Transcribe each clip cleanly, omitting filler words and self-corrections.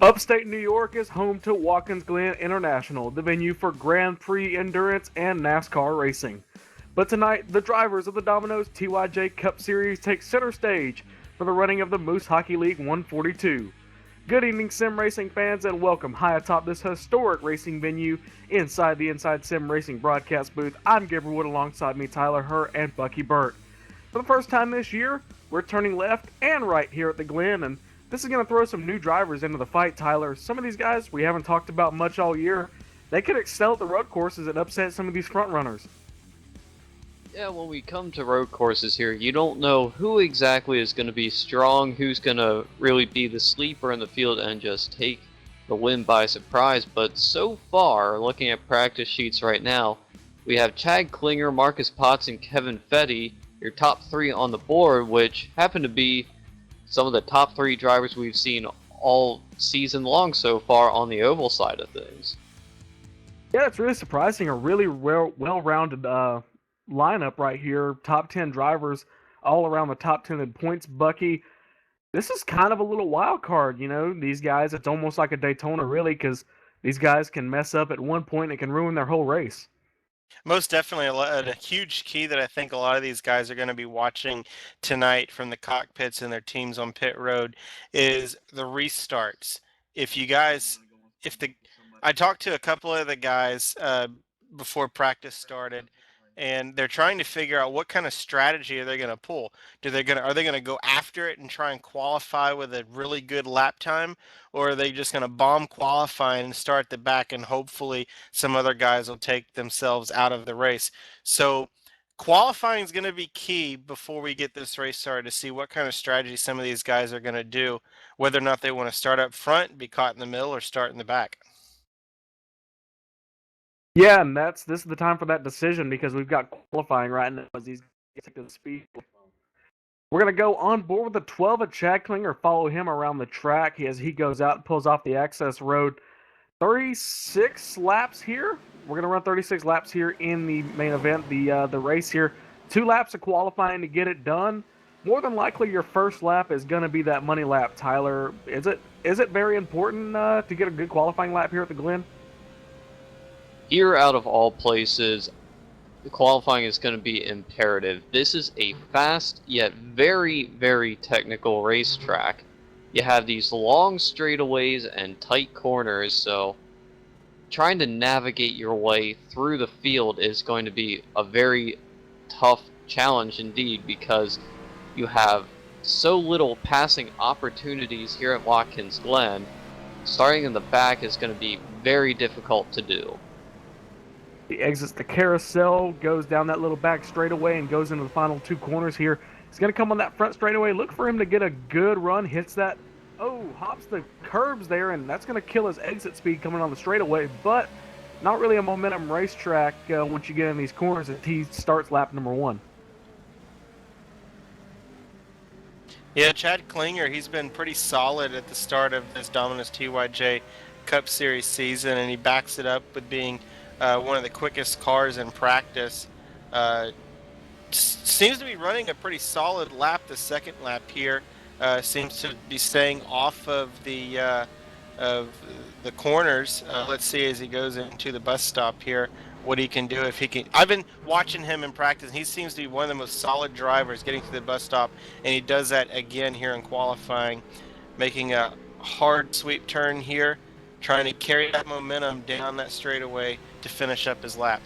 Upstate New York is home to Watkins Glen International, the venue for Grand Prix endurance and NASCAR racing. But tonight, the drivers of the Domino's TYJ Cup Series take center stage for the running of the Moose Hockey League 142. Good evening, sim racing fans, and welcome high atop this historic racing venue inside the Inside Sim Racing broadcast booth. I'm Gabriel Wood, alongside me, Tyler Hurt and Bucky Burt. For the first time this year, we're turning left and right here at the Glen, and this is going to throw some new drivers into the fight, Tyler. Some of these guys we haven't talked about much all year. They could excel at the road courses and upset some of these front runners. Yeah, when we come to road courses here, you don't know who exactly is going to be strong, who's going to really be the sleeper in the field and just take the win by surprise. But so far, looking at practice sheets right now, we have Chad Klinger, Marcus Potts, and Kevin Fetty, your top three on the board, which happen to be some of the top three drivers we've seen all season long so far on the oval side of things. Yeah, it's really surprising. A really well-rounded lineup right here. Top 10 drivers all around the top 10 in points. Bucky, this is kind of a little wild card, you know. These guys, it's almost like a Daytona, really, because these guys can mess up at one point and it can ruin their whole race. Most definitely a huge key that I think a lot of these guys are going to be watching tonight from the cockpits and their teams on pit road is the restarts. I talked to a couple of the guys before practice started, and they're trying to figure out what kind of strategy are they going to pull. Are they going to go after it and try and qualify with a really good lap time, or are they just going to bomb qualifying and start the back and hopefully some other guys will take themselves out of the race? So qualifying is going to be key before we get this race started to see what kind of strategy some of these guys are going to do, whether or not they want to start up front, be caught in the middle, or start in the back. Yeah, and this is the time for that decision because we've got qualifying right now as these guys take the speed. We're going to go on board with the 12 at Chad Klinger, follow him around the track as he goes out and pulls off the access road. 36 laps here. We're going to run 36 laps here in the main event, the race here. 2 laps of qualifying to get it done. More than likely, your first lap is going to be that money lap, Tyler. Is it very important to get a good qualifying lap here at the Glen? Here, out of all places, the qualifying is going to be imperative. This is a fast yet very, very technical racetrack. You have these long straightaways and tight corners, so trying to navigate your way through the field is going to be a very tough challenge indeed, because you have so little passing opportunities here at Watkins Glen. Starting in the back is going to be very difficult to do. He exits the carousel, goes down that little back straightaway, and goes into the final 2 corners here. He's going to come on that front straightaway. Look for him to get a good run. Hits that. Oh, hops the curbs there, and that's going to kill his exit speed coming on the straightaway. But not really a momentum racetrack once you get in these corners as he starts lap number 1. Yeah, Chad Klinger, he's been pretty solid at the start of this Domino's TYJ Cup Series season, and he backs it up with being one of the quickest cars in practice. Seems to be running a pretty solid lap. The second lap here seems to be staying off of the corners. Let's see as he goes into the bus stop here what he can do. If he can, I've been watching him in practice. He seems to be one of the most solid drivers getting to the bus stop, and he does that again here in qualifying, making a hard sweep turn here, trying to carry that momentum down that straightaway to finish up his lap.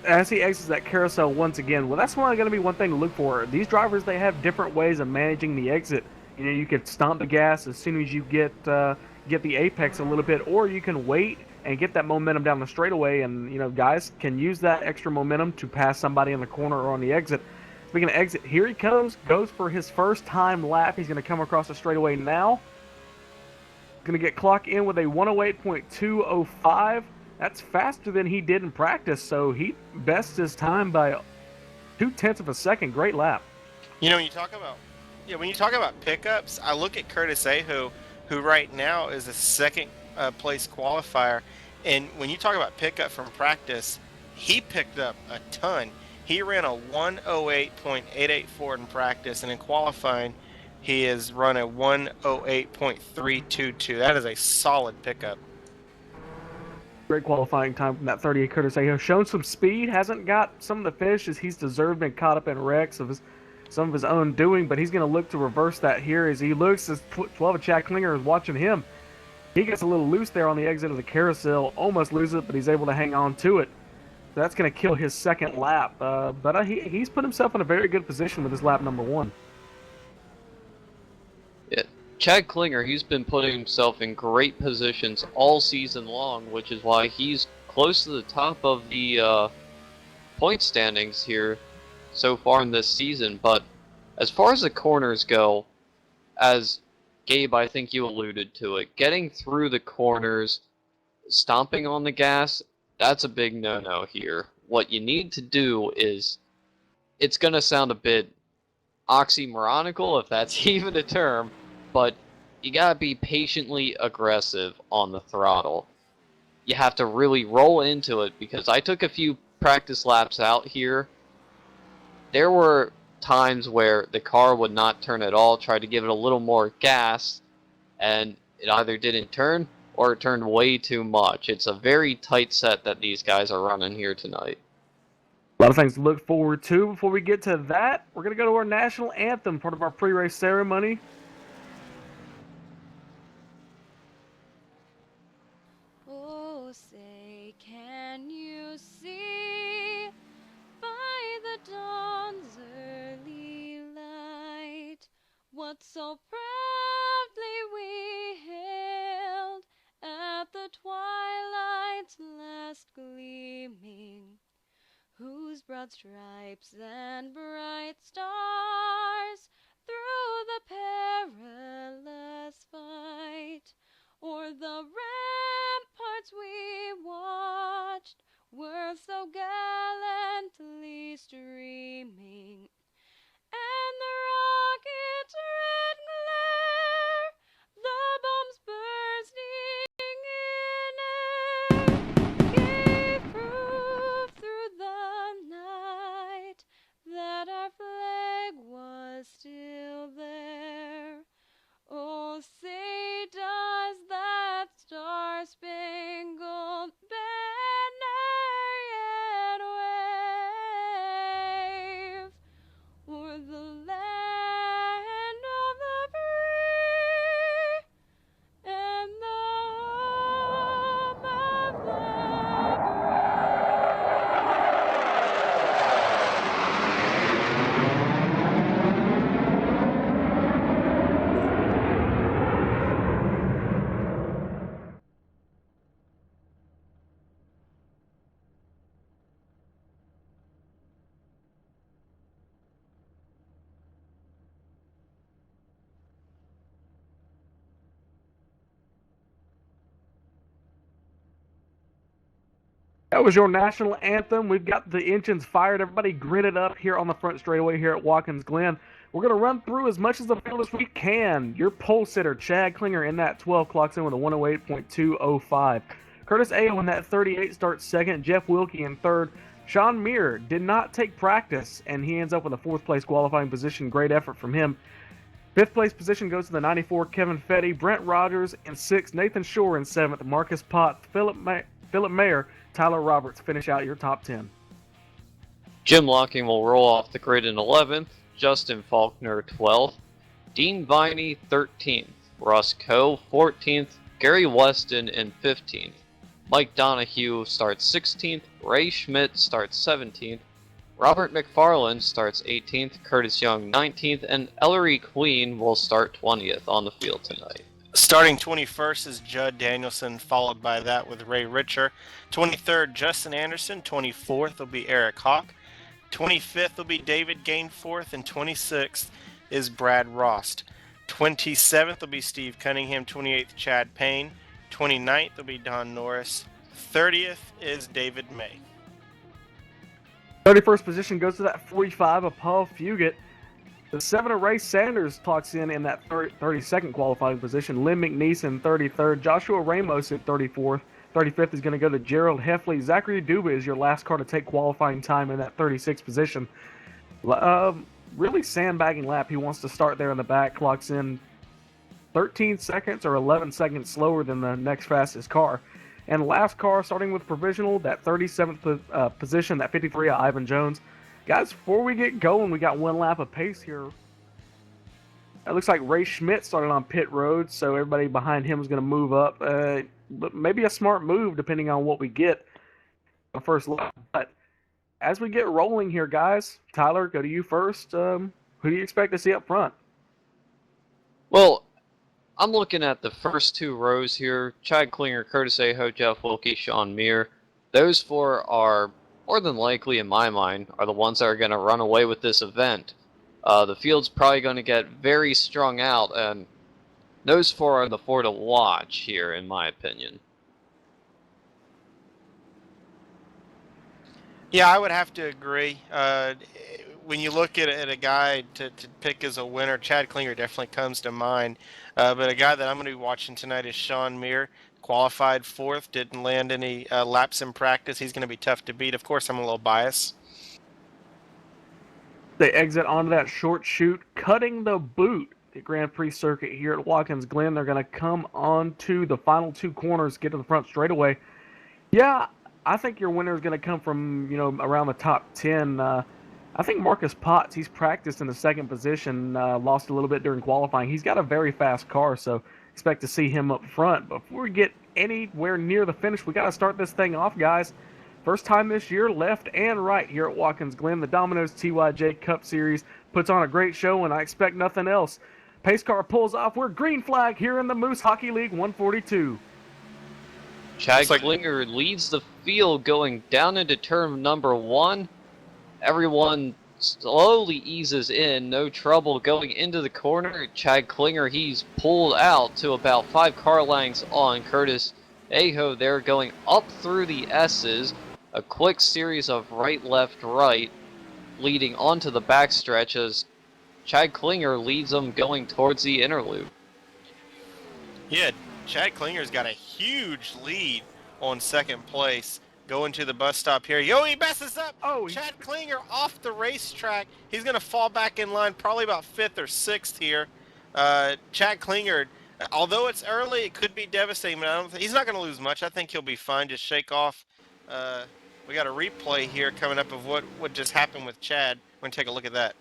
As he exits that carousel once again, well, that's going to be one thing to look for. These drivers, they have different ways of managing the exit. You know, you can stomp the gas as soon as you get the apex a little bit, or you can wait and get that momentum down the straightaway. And, guys can use that extra momentum to pass somebody in the corner or on the exit. Speaking of exit, here he comes, goes for his first time lap. He's going to come across the straightaway now. Going to get clock in with a 108.205. That's faster than he did in practice, so he bests his time by 0.2 of a second. Great lap. When you talk about pickups, I look at Curtis Aho, who right now is a second place qualifier, and when you talk about pickup from practice, he picked up a ton. He ran a 108.884 in practice, and in qualifying, he has run a 108.322. That is a solid pickup. Great qualifying time from that 38 Curtis Aho. Shown some speed, hasn't got some of the finishes he's deserved, been caught up in wrecks of some of his own doing, but he's going to look to reverse that here as he looks as 12 of Chad Klinger is watching him. He gets a little loose there on the exit of the carousel, almost loses it, but he's able to hang on to it. That's going to kill his second lap, but he's put himself in a very good position with his lap number 1. Yeah. Chad Klinger, he's been putting himself in great positions all season long, which is why he's close to the top of the point standings here so far in this season. But as far as the corners go, as Gabe, I think you alluded to it, getting through the corners, stomping on the gas, that's a big no-no here. What you need to do is, it's going to sound a bit oxymoronical, if that's even a term, but you gotta be patiently aggressive on the throttle. You have to really roll into it, because I took a few practice laps out here. There were times where the car would not turn at all, tried to give it a little more gas, and it either didn't turn or it turned way too much. It's a very tight set that these guys are running here tonight. A lot of things to look forward to. Before we get to that, we're going to go to our national anthem, part of our pre-race ceremony. Oh, say, can you see by the dawn's early light what so proudly we hailed at the twilight's last gleaming, whose broad stripes and bright stars through the perilous fight o'er the ramparts we watched were so gallantly streaming, and the rocket's red glare, the bombs bursting in air, gave proof through the night that our flag was still there. Oh, say does that star-spangled banner yet wave o'er the land of the free and the home of the That was your national anthem. We've got the engines fired. Everybody gritted up here on the front straightaway here at Watkins Glen. We're going to run through as much of the field as we can. Your pole sitter, Chad Klinger, in that 12 clocks in with a 108.205. Curtis Aho in that 38 starts second. Jeff Wilkie in third. Sean Muir did not take practice, and he ends up with a fourth place qualifying position. Great effort from him. Fifth place position goes to the 94, Kevin Fetty. Brent Rogers in sixth. Nathan Shore in seventh. Marcus Potts, Philip Mayer, Tyler Roberts finish out your top 10. Jim Locking will roll off the grid in 11th, Justin Faulkner 12th, Dean Viney 13th, Russ Coe 14th, Gary Weston in 15th, Mike Donahue starts 16th, Ray Schmidt starts 17th, Robert McFarland starts 18th, Curtis Young 19th, and Ellery Queen will start 20th on the field tonight. Starting 21st is Judd Danielson, followed by that with Ray Richer. 23rd, Justin Anderson. 24th will be Eric Hawk. 25th will be David Gainforth, and 26th is Brad Rost. 27th will be Steve Cunningham. 28th, Chad Payne. 29th will be Don Norris. 30th is David May. 31st position goes to that 45 of Paul Fugit. The 7 of Ray Sanders clocks in that 32nd qualifying position. Lynn McNeese in 33rd. Joshua Ramos at 34th. 35th is going to go to Gerald Heffley. Zachary Duba is your last car to take qualifying time in that 36th position. Really sandbagging lap. He wants to start there in the back. Clocks in 13 seconds or 11 seconds slower than the next fastest car. And last car, starting with provisional, that 37th position, that 53 of Ivan Jones. Guys, before we get going, we got one lap of pace here. It looks like Ray Schmidt started on pit road, so everybody behind him is going to move up. But maybe a smart move depending on what we get the first lap. But as we get rolling here, guys, Tyler, go to you first. Who do you expect to see up front? Well, I'm looking at the first 2 rows here. Chad Klinger, Curtis Aho, Jeff Wilkie, Sean Meir. Those 4 are, more than likely in my mind, are the ones that are going to run away with this event. The field's probably going to get very strung out, and those 4 are the 4 to watch here, in my opinion. Yeah, I would have to agree. When you look at a guy to pick as a winner, Chad Klinger definitely comes to mind. But a guy that I'm going to be watching tonight is Sean Meir. Qualified 4th, didn't land any laps in practice. He's going to be tough to beat. Of course, I'm a little biased. They exit onto that short chute, cutting the boot. The Grand Prix circuit here at Watkins Glen. They're going to come on to the final 2 corners, get to the front straightaway. Yeah, I think your winner is going to come from, around the top 10. I think Marcus Potts, he's practiced in the 2nd position, lost a little bit during qualifying. He's got a very fast car, so expect to see him up front. But before we get anywhere near the finish, we got to start this thing off, guys. First time this year, left and right here at Watkins Glen. The Domino's TYJ Cup Series puts on a great show, and I expect nothing else. Pace car pulls off. We're green flag here in the Moose Hockey League 142. Chad Klinger leads the field going down into turn number 1. Everyone slowly eases in, no trouble going into the corner. Chad Klinger, he's pulled out to about 5 car lengths on Curtis Aho there, going up through the S's. A quick series of right, left, right, leading onto the backstretch as Chad Klinger leads them going towards the inner loop. Yeah, Chad Klinger's got a huge lead on 2nd place. Going to the bus stop here. Yo, he messes up. Chad Klinger off the racetrack. He's going to fall back in line, probably about 5th or 6th here. Chad Klinger, although it's early, it could be devastating, but he's not going to lose much. I think he'll be fine. Just shake off. We got a replay here coming up of what just happened with Chad. We're going to take a look at that.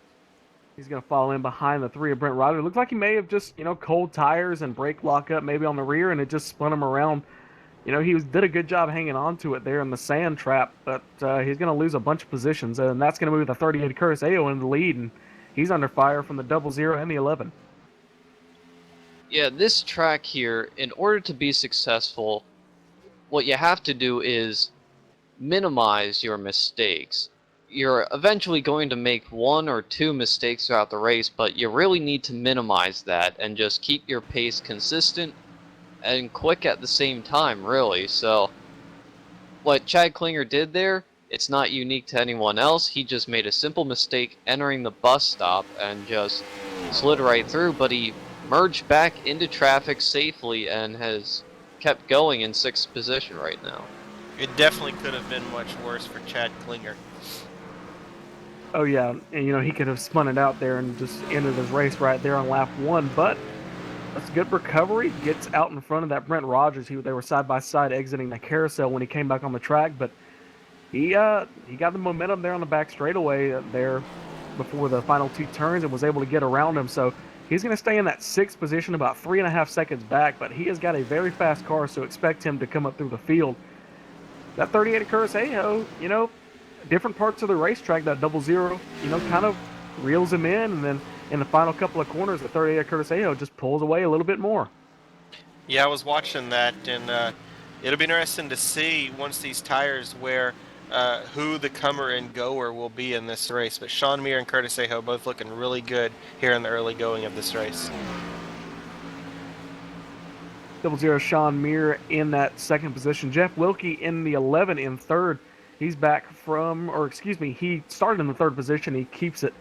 He's going to fall in behind the 3 of Brent Ryder. It looks like he may have just, cold tires and brake lockup maybe on the rear, and it just spun him around. He did a good job hanging on to it there in the sand trap, but he's going to lose a bunch of positions, and that's going to move the 38 Curtis Aho into the lead, and he's under fire from the 00 and the 11. Yeah, this track here, in order to be successful, what you have to do is minimize your mistakes. You're eventually going to make 1 or 2 mistakes throughout the race, but you really need to minimize that and just keep your pace consistent and quick at the same time, really. So what Chad Klinger did there, it's not unique to anyone else. He just made a simple mistake entering the bus stop and just slid right through, but he merged back into traffic safely and has kept going in 6th position right now. It definitely could have been much worse for Chad Klinger. Oh yeah, and he could have spun it out there and just ended his race right there on lap 1, but that's a good recovery. Gets out in front of that Brent Rogers. They were side by side exiting the carousel when he came back on the track, but he got the momentum there on the back straightaway there before the final 2 turns and was able to get around him. So he's going to stay in that 6th position, about 3.5 seconds back, but he has got a very fast car, so expect him to come up through the field. That 38 Curtis Aho, different parts of the racetrack, that 00, kind of reels him in, and then in the final couple of corners, the 38 Curtis Aho just pulls away a little bit more. Yeah, I was watching that, and it'll be interesting to see once these tires wear who the comer and goer will be in this race. But Sean Mir and Curtis Aho both looking really good here in the early going of this race. 00 Sean Mir in that second position. Jeff Wilkie in the 11 in third. He's back from, or excuse me, he started in the third position. He keeps it.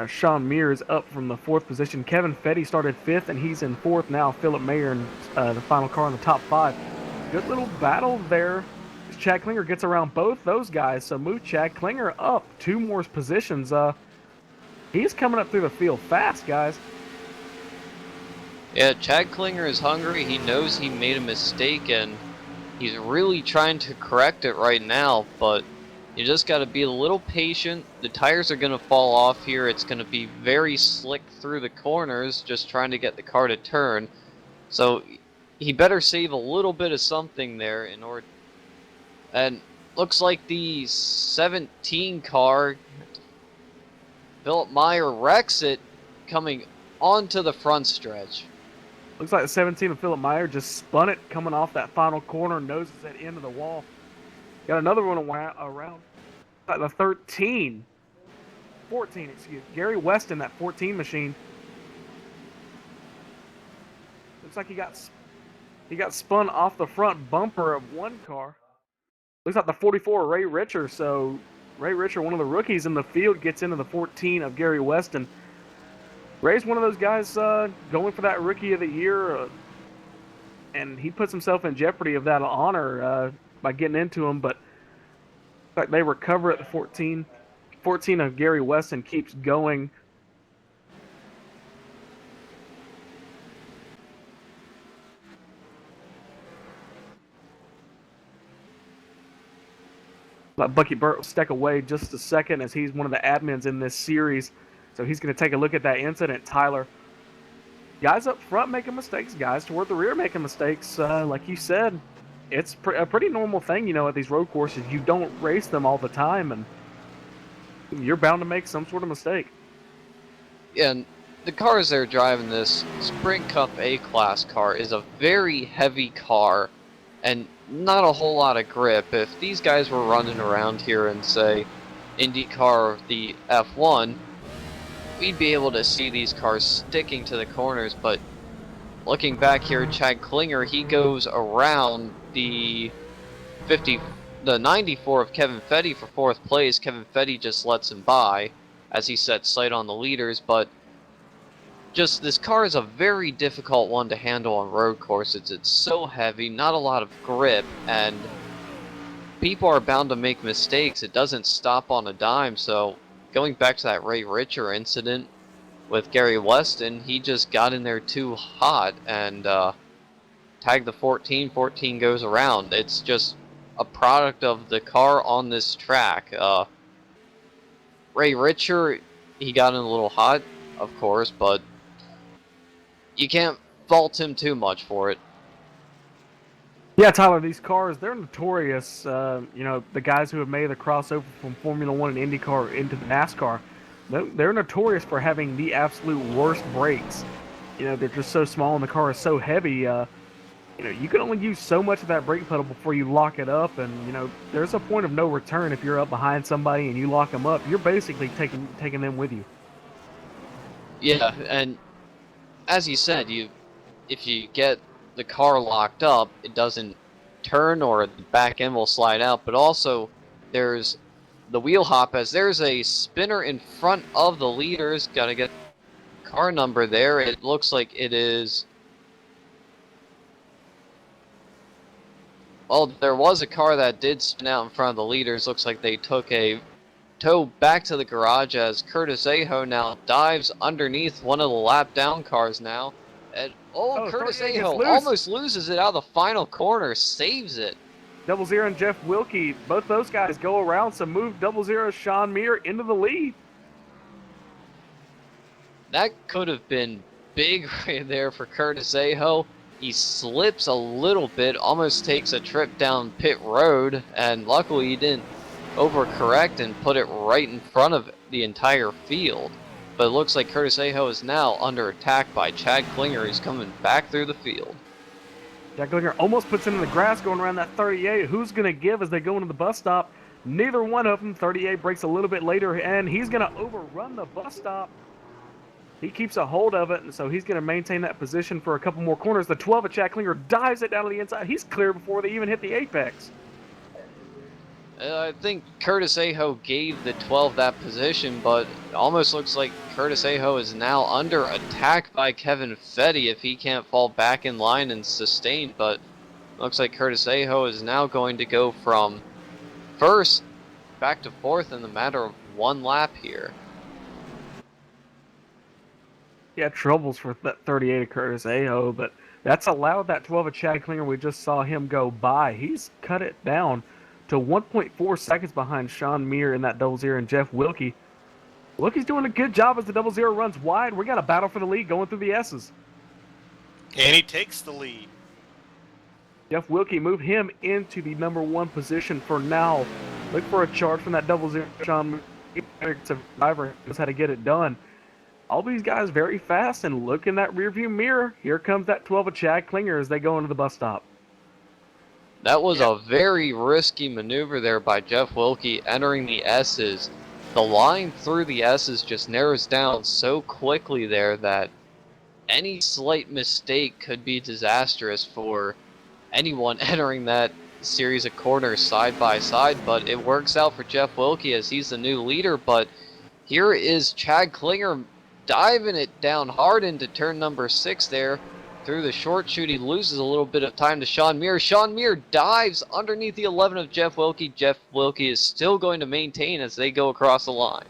Sean Mir is up from the fourth position. Kevin Fetty started fifth, and he's in fourth now. Philip Mayer in the final car in the top 5. Good little battle there. Chad Klinger gets around both those guys, so move Chad Klinger up 2 more positions. He's coming up through the field fast, guys. Yeah, Chad Klinger is hungry. He knows he made a mistake, and he's really trying to correct it right now, but you just got to be a little patient. The tires are going to fall off here. It's going to be very slick through the corners, just trying to get the car to turn. So he better save a little bit of something there in order. And looks like the 17 car, Philip Meyer wrecks it coming onto the front stretch. Looks like the 17 of Philip Meyer just spun it coming off that final corner, noses it into the wall. Got another one around. Like the 14, excuse. Gary West in that 14 machine. Looks like he got spun off the front bumper of one car. Looks like the 44 Ray Richer. So Ray Richer, one of the rookies in the field, gets into the 14 of Gary West, and Ray's one of those guys going for that Rookie of the Year, and he puts himself in jeopardy of that honor by getting into him. But like they recover at the 14 of Gary West and keeps going. Let Bucky Burt step away just a second as he's one of the admins in this series. So he's going to take a look at that incident. Tyler, guys up front making mistakes, guys toward the rear making mistakes. Like you said, it's a pretty normal thing, at these road courses. You don't race them all the time, and you're bound to make some sort of mistake. Yeah, and the cars they're driving, this Sprint Cup A-Class car, is a very heavy car and not a whole lot of grip. If these guys were running around here in, say, IndyCar or the F1, we'd be able to see these cars sticking to the corners, but looking back here, Chad Klinger, he goes around the 94 of Kevin Fetty for 4th place. Kevin Fetty just lets him by as he sets sight on the leaders, but just this car is a very difficult one to handle on road courses. It's so heavy, not a lot of grip, and people are bound to make mistakes. It doesn't stop on a dime. So going back to that Ray Richer incident with Gary Weston, he just got in there too hot and tagged the 14. 14 goes around. It's just a product of the car on this track. Ray Richer, he got in a little hot, of course, but you can't fault him too much for it. Yeah, Tyler, these cars, they're notorious. The guys who have made the crossover from Formula One and IndyCar into the NASCAR, they're notorious for having the absolute worst brakes. They're just so small and the car is so heavy. You can only use so much of that brake pedal before you lock it up, and there's a point of no return if you're up behind somebody and you lock them up. You're basically taking them with you. Yeah, and as you said, if you get the car locked up, it doesn't turn or the back end will slide out. But also, there's the wheel hop, as there's a spinner in front of the leaders. Got to get car number there. It looks like it is. Well, there was a car that did spin out in front of the leaders. Looks like they took a tow back to the garage as Curtis Aho now dives underneath one of the lap down cars now. And Curtis Aho almost loses it out of the final corner, saves it. 00 and Jeff Wilkie, both those guys go around, so move 00 Sean Mir into the lead. That could have been big right there for Curtis Aho. He slips a little bit, almost takes a trip down pit road, and luckily he didn't overcorrect and put it right in front of the entire field. But it looks like Curtis Aho is now under attack by Chad Klinger. He's coming back through the field. Jack Klinger almost puts it in the grass going around that 38. Who's going to give as they go into the bus stop? Neither one of them. 38 breaks a little bit later, and he's going to overrun the bus stop. He keeps a hold of it, and so he's going to maintain that position for a couple more corners. The 12 of Jack Klinger dives it down to the inside. He's clear before they even hit the apex. I think Curtis Aho gave the 12 that position, but it almost looks like Curtis Aho is now under attack by Kevin Fetty if he can't fall back in line and sustain. But looks like Curtis Aho is now going to go from first back to fourth in the matter of one lap here. Yeah, troubles for that 38 of Curtis Aho, but that's allowed that 12 of Chad Klinger. We just saw him go by. He's cut it down to 1.4 seconds behind Sean Meir in that 00 and Jeff Wilkie. Wilkie's doing a good job as the 00 runs wide. We got a battle for the lead going through the S's. And he takes the lead. Jeff Wilkie moved him into the number 1 position for now. Look for a charge from that 00 Sean Meir. Survivor knows how to get it done. All these guys very fast, and look in that rearview mirror. Here comes that 12 of Chad Klinger as they go into the bus stop. That was a very risky maneuver there by Jeff Wilkie entering the S's. The line through the S's just narrows down so quickly there that any slight mistake could be disastrous for anyone entering that series of corners side by side, but it works out for Jeff Wilkie as he's the new leader. But here is Chad Klinger diving it down hard into turn number 6 there. Through the short chute, he loses a little bit of time to Sean Meir. Sean Meir dives underneath the 11 of Jeff Wilkie. Jeff Wilkie is still going to maintain as they go across the line.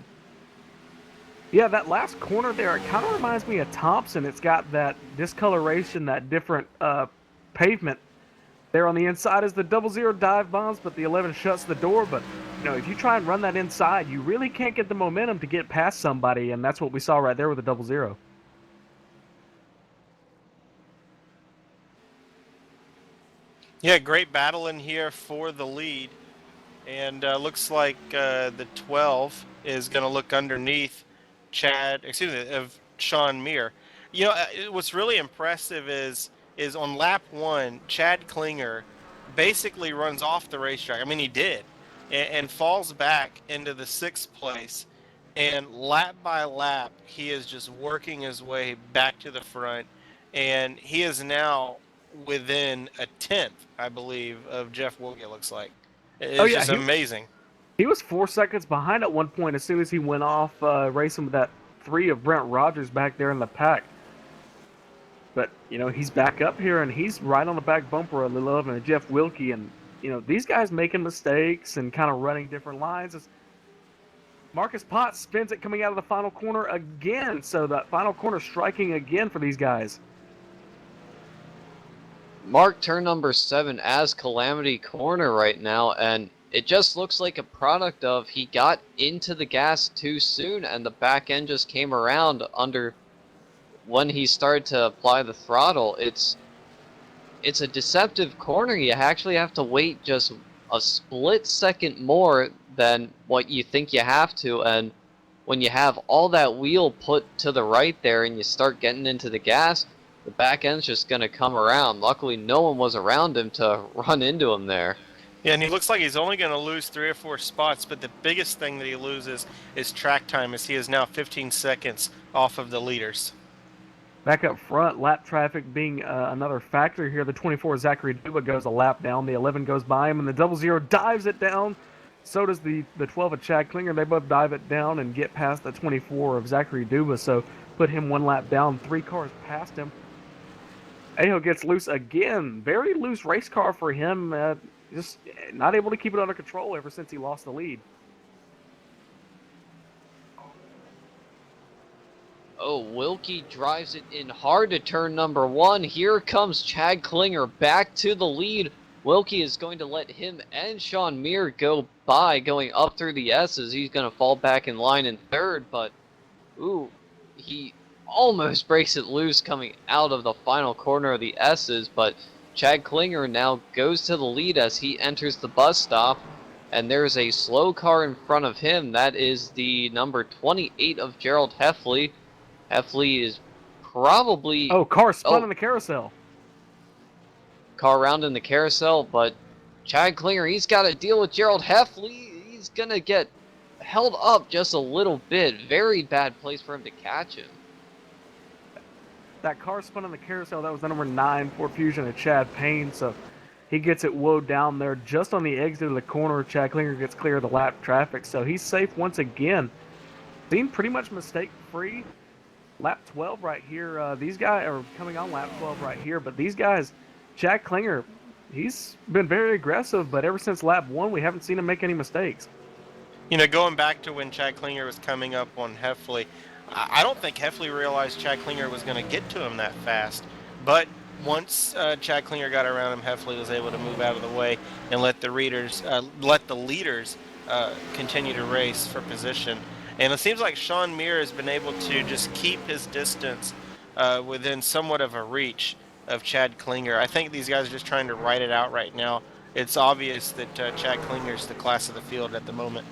Yeah, that last corner there, it kind of reminds me of Thompson. It's got that discoloration, that different pavement. There on the inside is the 00 dive bombs, but the 11 shuts the door. But, you know, if you try and run that inside, you really can't get the momentum to get past somebody, and that's what we saw right there with the 00. Yeah, great battle in here for the lead. And looks like the 12 is going to look underneath of Sean Meir. You know, what's really impressive is on lap 1, Chad Klinger basically runs off the racetrack. I mean, he did. And falls back into the 6th place. And lap by lap, he is just working his way back to the front. And he is now within a 10th, I believe, of Jeff Wilkie, it looks like. It's just amazing. He was 4 seconds behind at one point as soon as he went off racing with that 3 of Brent Rogers back there in the pack. But, you know, he's back up here, and he's right on the back bumper of the 11 of Jeff Wilkie. And, you know, these guys making mistakes and kind of running different lines. As Marcus Potts spins it coming out of the final corner again. So that final corner striking again for these guys. Mark turn number 7 as Calamity Corner right now, and it just looks like a product of he got into the gas too soon and the back end just came around under when he started to apply the throttle. It's a deceptive corner. You actually have to wait just a split second more than what you think you have to, and when you have all that wheel put to the right there and you start getting into the gas, the back end's just going to come around. Luckily, no one was around him to run into him there. Yeah, and he looks like he's only going to lose 3 or 4 spots, but the biggest thing that he loses is track time, as he is now 15 seconds off of the leaders. Back up front, lap traffic being another factor here. The 24 Zachary Duba goes a lap down. The 11 goes by him, and the 00 dives it down. So does the 12 of Chad Klinger. They both dive it down and get past the 24 of Zachary Duba, so put him 1 lap down, 3 cars past him. Aho gets loose again. Very loose race car for him. Just not able to keep it under control ever since he lost the lead. Oh, Wilkie drives it in hard to turn number 1. Here comes Chad Klinger back to the lead. Wilkie is going to let him and Sean Meir go by, going up through the S's. He's going to fall back in line in 3rd, but ooh, he almost breaks it loose coming out of the final corner of the S's, but Chad Klinger now goes to the lead as he enters the bus stop, and there's a slow car in front of him. That is the number 28 of Gerald Heffley. Heffley is probably... Oh, car spun in the carousel. car around in the carousel, but Chad Klinger, he's got to deal with Gerald Heffley. He's going to get held up just a little bit. Very bad place for him to catch him. That car spun on the carousel. That was the number 9 Ford Fusion of Chad Payne. So he gets it woed down there just on the exit of the corner. Chad Klinger gets clear of the lap traffic. So he's safe once again. Seemed pretty much mistake-free. Lap 12 right here. These guys are coming on lap 12 right here. But these guys, Chad Klinger, he's been very aggressive. But ever since lap 1, we haven't seen him make any mistakes. You know, going back to when Chad Klinger was coming up on Heffley, I don't think Heffley realized Chad Klinger was going to get to him that fast. But once Chad Klinger got around him, Heffley was able to move out of the way and let the leaders continue to race for position. And it seems like Sean Muir has been able to just keep his distance within somewhat of a reach of Chad Klinger. I think these guys are just trying to ride it out right now. It's obvious that Chad Klinger is the class of the field at the moment.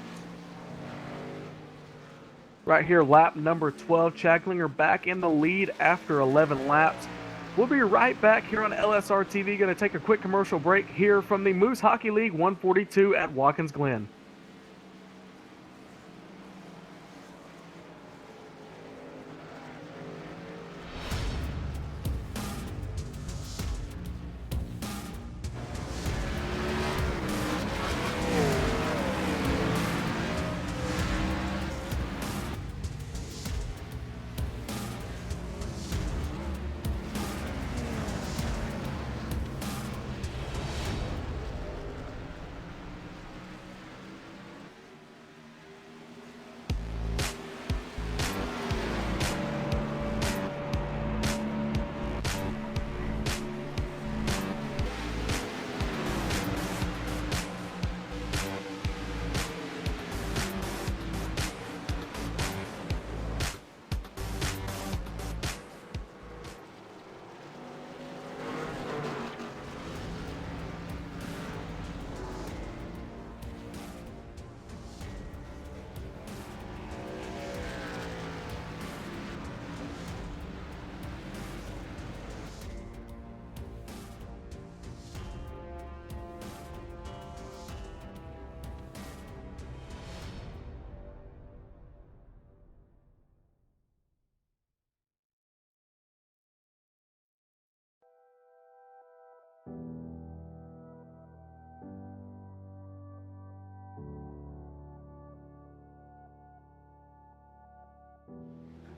Right here, lap number 12. Chad Klinger back in the lead after 11 laps. We'll be right back here on LSRTV. Going to take a quick commercial break here from the Moose Hockey League 142 at Watkins Glen.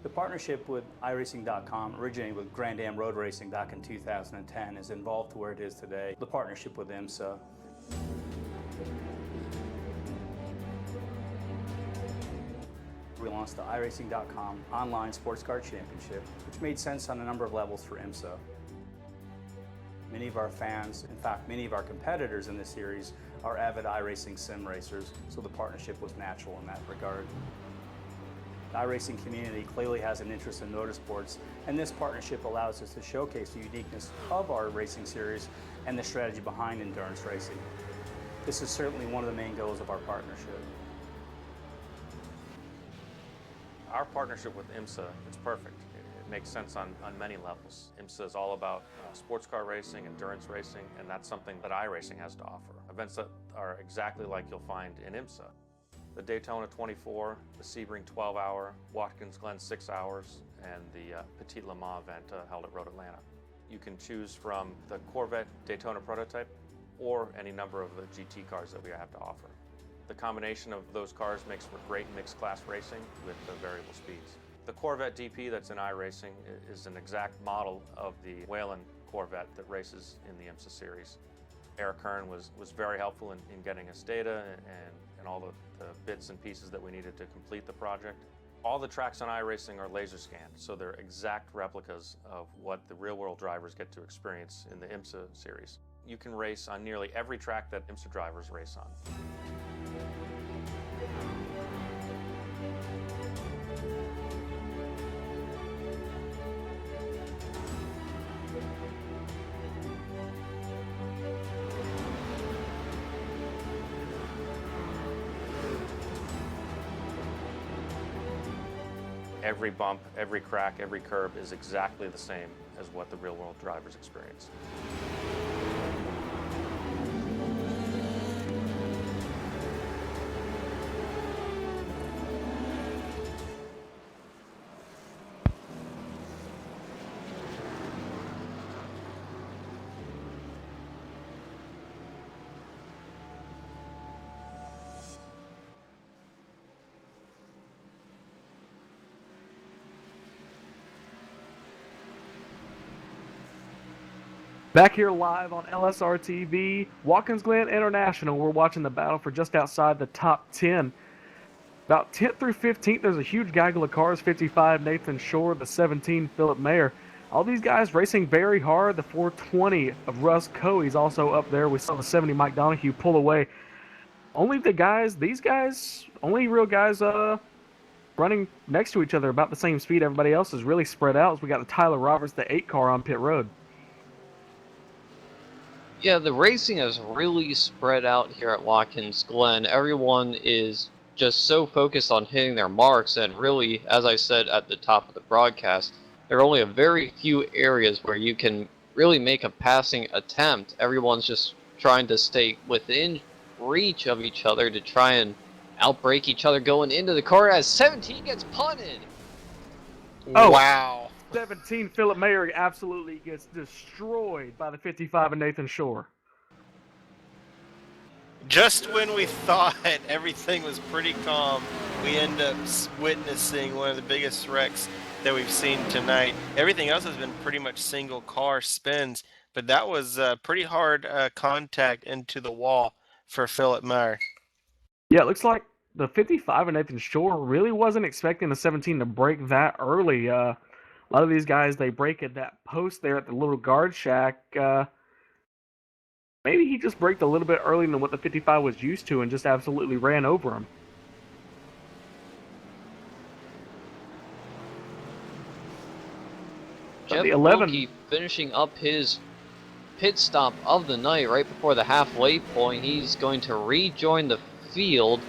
The partnership with iRacing.com, originating with Grand Am Road Racing back in 2010, is involved to where it is today. The partnership with IMSA. We launched the iRacing.com online sports car championship, which made sense on a number of levels for IMSA. Many of our fans, in fact, many of our competitors in this series are avid iRacing sim racers, so the partnership was natural in that regard. The iRacing community clearly has an interest in motorsports, and this partnership allows us to showcase the uniqueness of our racing series and the strategy behind endurance racing. This is certainly one of the main goals of our partnership. Our partnership with IMSA is perfect. It makes sense on many levels. IMSA is all about sports car racing, endurance racing, and that's something that iRacing has to offer. Events that are exactly like you'll find in IMSA. The Daytona 24, the Sebring 12-hour, Watkins Glen 6 hours, and the Petit Le Mans event held at Road Atlanta. You can choose from the Corvette Daytona prototype or any number of the GT cars that we have to offer. The combination of those cars makes for great mixed class racing with variable speeds. The Corvette DP that's in iRacing is an exact model of the Whelen Corvette that races in the IMSA series. Eric Kern was very helpful in getting us data and all the bits and pieces that we needed to complete the project. All the tracks on iRacing are laser scanned, so they're exact replicas of what the real-world drivers get to experience in the IMSA series. You can race on nearly every track that IMSA drivers race on. Every bump, every crack, every curb is exactly the same as what the real-world drivers experience. Back here live on LSRTV, Watkins Glen International, we're watching the battle for just outside the top 10. About 10th through 15th, there's a huge gaggle of cars. 55, Nathan Shore, the 17, Philip Mayer. All these guys racing very hard. The 420 of Russ Coe, he's also up there. We saw the 70, Mike Donahue, pull away. Only these guys, only real guys running next to each other about the same speed. Everybody else is really spread out. As we got the Tyler Roberts, the 8 car on pit road. Yeah, the racing is really spread out here at Watkins Glen. Everyone is just so focused on hitting their marks, and really, as I said at the top of the broadcast, there are only a very few areas where you can really make a passing attempt. Everyone's just trying to stay within reach of each other to try and outbreak each other going into the car as 17 gets punted. Oh. Wow. 17, Philip Mayer absolutely gets destroyed by the 55 of Nathan Shore. Just when we thought everything was pretty calm, we end up witnessing one of the biggest wrecks that we've seen tonight. Everything else has been pretty much single car spins, but that was pretty hard contact into the wall for Philip Mayer. Yeah, it looks like the 55 of Nathan Shore really wasn't expecting the 17 to break that early. A lot of these guys, they break at that post there at the little guard shack. Maybe he just braked a little bit earlier than what the 55 was used to and just absolutely ran over him. Jeff The 11 Wilkie finishing up his pit stop of the night right before the halfway point. He's going to rejoin the field.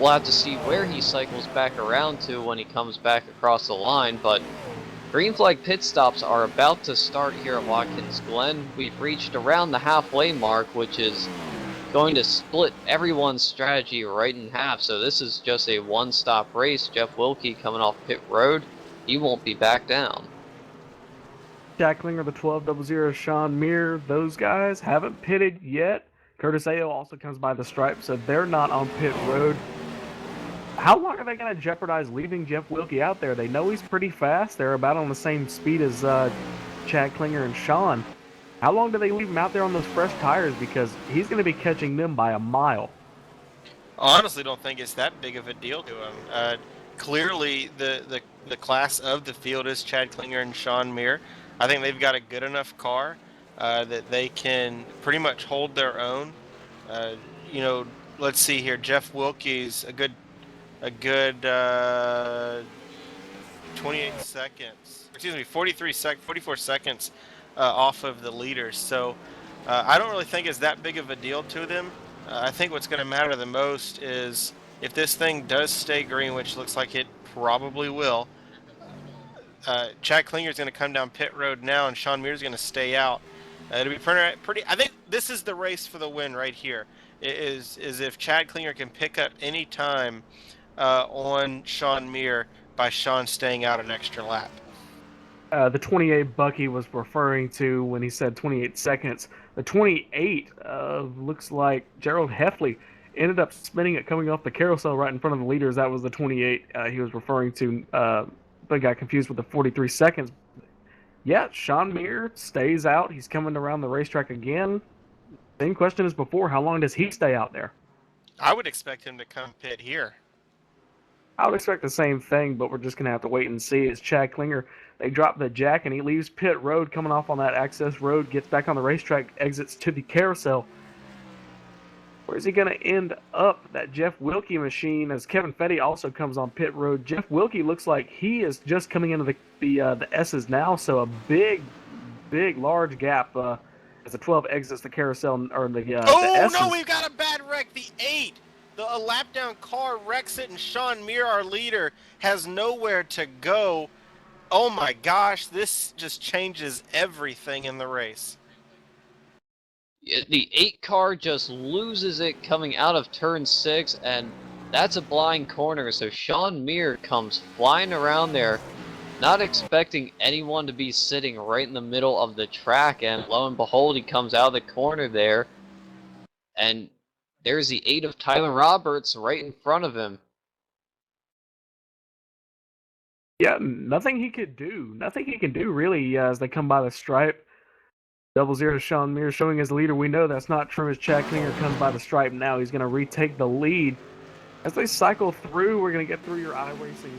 We'll have to see where he cycles back around to when he comes back across the line, but green flag pit stops are about to start here at Watkins Glen. We've reached around the halfway mark, which is going to split everyone's strategy right in half. So this is just a one-stop race. Jeff Wilkie coming off pit road. He won't be back down. Jack Klinger, the 1200, Sean Muir, those guys haven't pitted yet. Curtis Ayo also comes by the stripe, so they're not on pit road. How long are they going to jeopardize leaving Jeff Wilkie out there? They know he's pretty fast. They're about on the same speed as Chad Klinger and Sean. How long do they leave him out there on those fresh tires? Because he's going to be catching them by a mile. I honestly don't think it's that big of a deal to him. Clearly, the class of the field is Chad Klinger and Sean Muir. I think they've got a good enough car that they can pretty much hold their own. Let's see here. Jeff Wilkie's a good 28 seconds. Excuse me, 44 seconds off of the leaders. So I don't really think it's that big of a deal to them. I think what's going to matter the most is if this thing does stay green, which looks like it probably will. Chad Klinger is going to come down pit road now, and Sean Muir is going to stay out. It'll be pretty. I think this is the race for the win right here. Is if Chad Klinger can pick up any time on Sean Muir by Sean staying out an extra lap. The 28 Bucky was referring to when he said 28 seconds. The 28 looks like Gerald Heffley ended up spinning it coming off the carousel right in front of the leaders. That was the 28 he was referring to, but got confused with the 43 seconds. Yeah, Sean Muir stays out. He's coming around the racetrack again. Same question as before. How long does he stay out there? I would expect him to come pit here. I would expect the same thing, but we're just going to have to wait and see. As Chad Klinger, they drop the jack and he leaves pit road, coming off on that access road, gets back on the racetrack, exits to the carousel. Where's he going to end up? That Jeff Wilkie machine, as Kevin Fetty also comes on pit road. Jeff Wilkie looks like he is just coming into the S's now, so a big, large gap as the 12 exits the carousel, or the S's. No, we've got a bad wreck. The 8. A lap down car wrecks it, and Sean Muir, our leader, has nowhere to go. Oh my gosh, this just changes everything in the race. The 8 car just loses it coming out of turn 6, and that's a blind corner, so Sean Muir comes flying around there, not expecting anyone to be sitting right in the middle of the track, and lo and behold, he comes out of the corner there, and there's the 8 of Tyler Roberts right in front of him. Yeah, nothing he could do. Nothing he can do, really, as they come by the stripe. 0 Sean Mears showing his leader. We know that's not true as Chad Klinger comes by the stripe now. He's going to retake the lead. As they cycle through, we're going to get through your iRacing.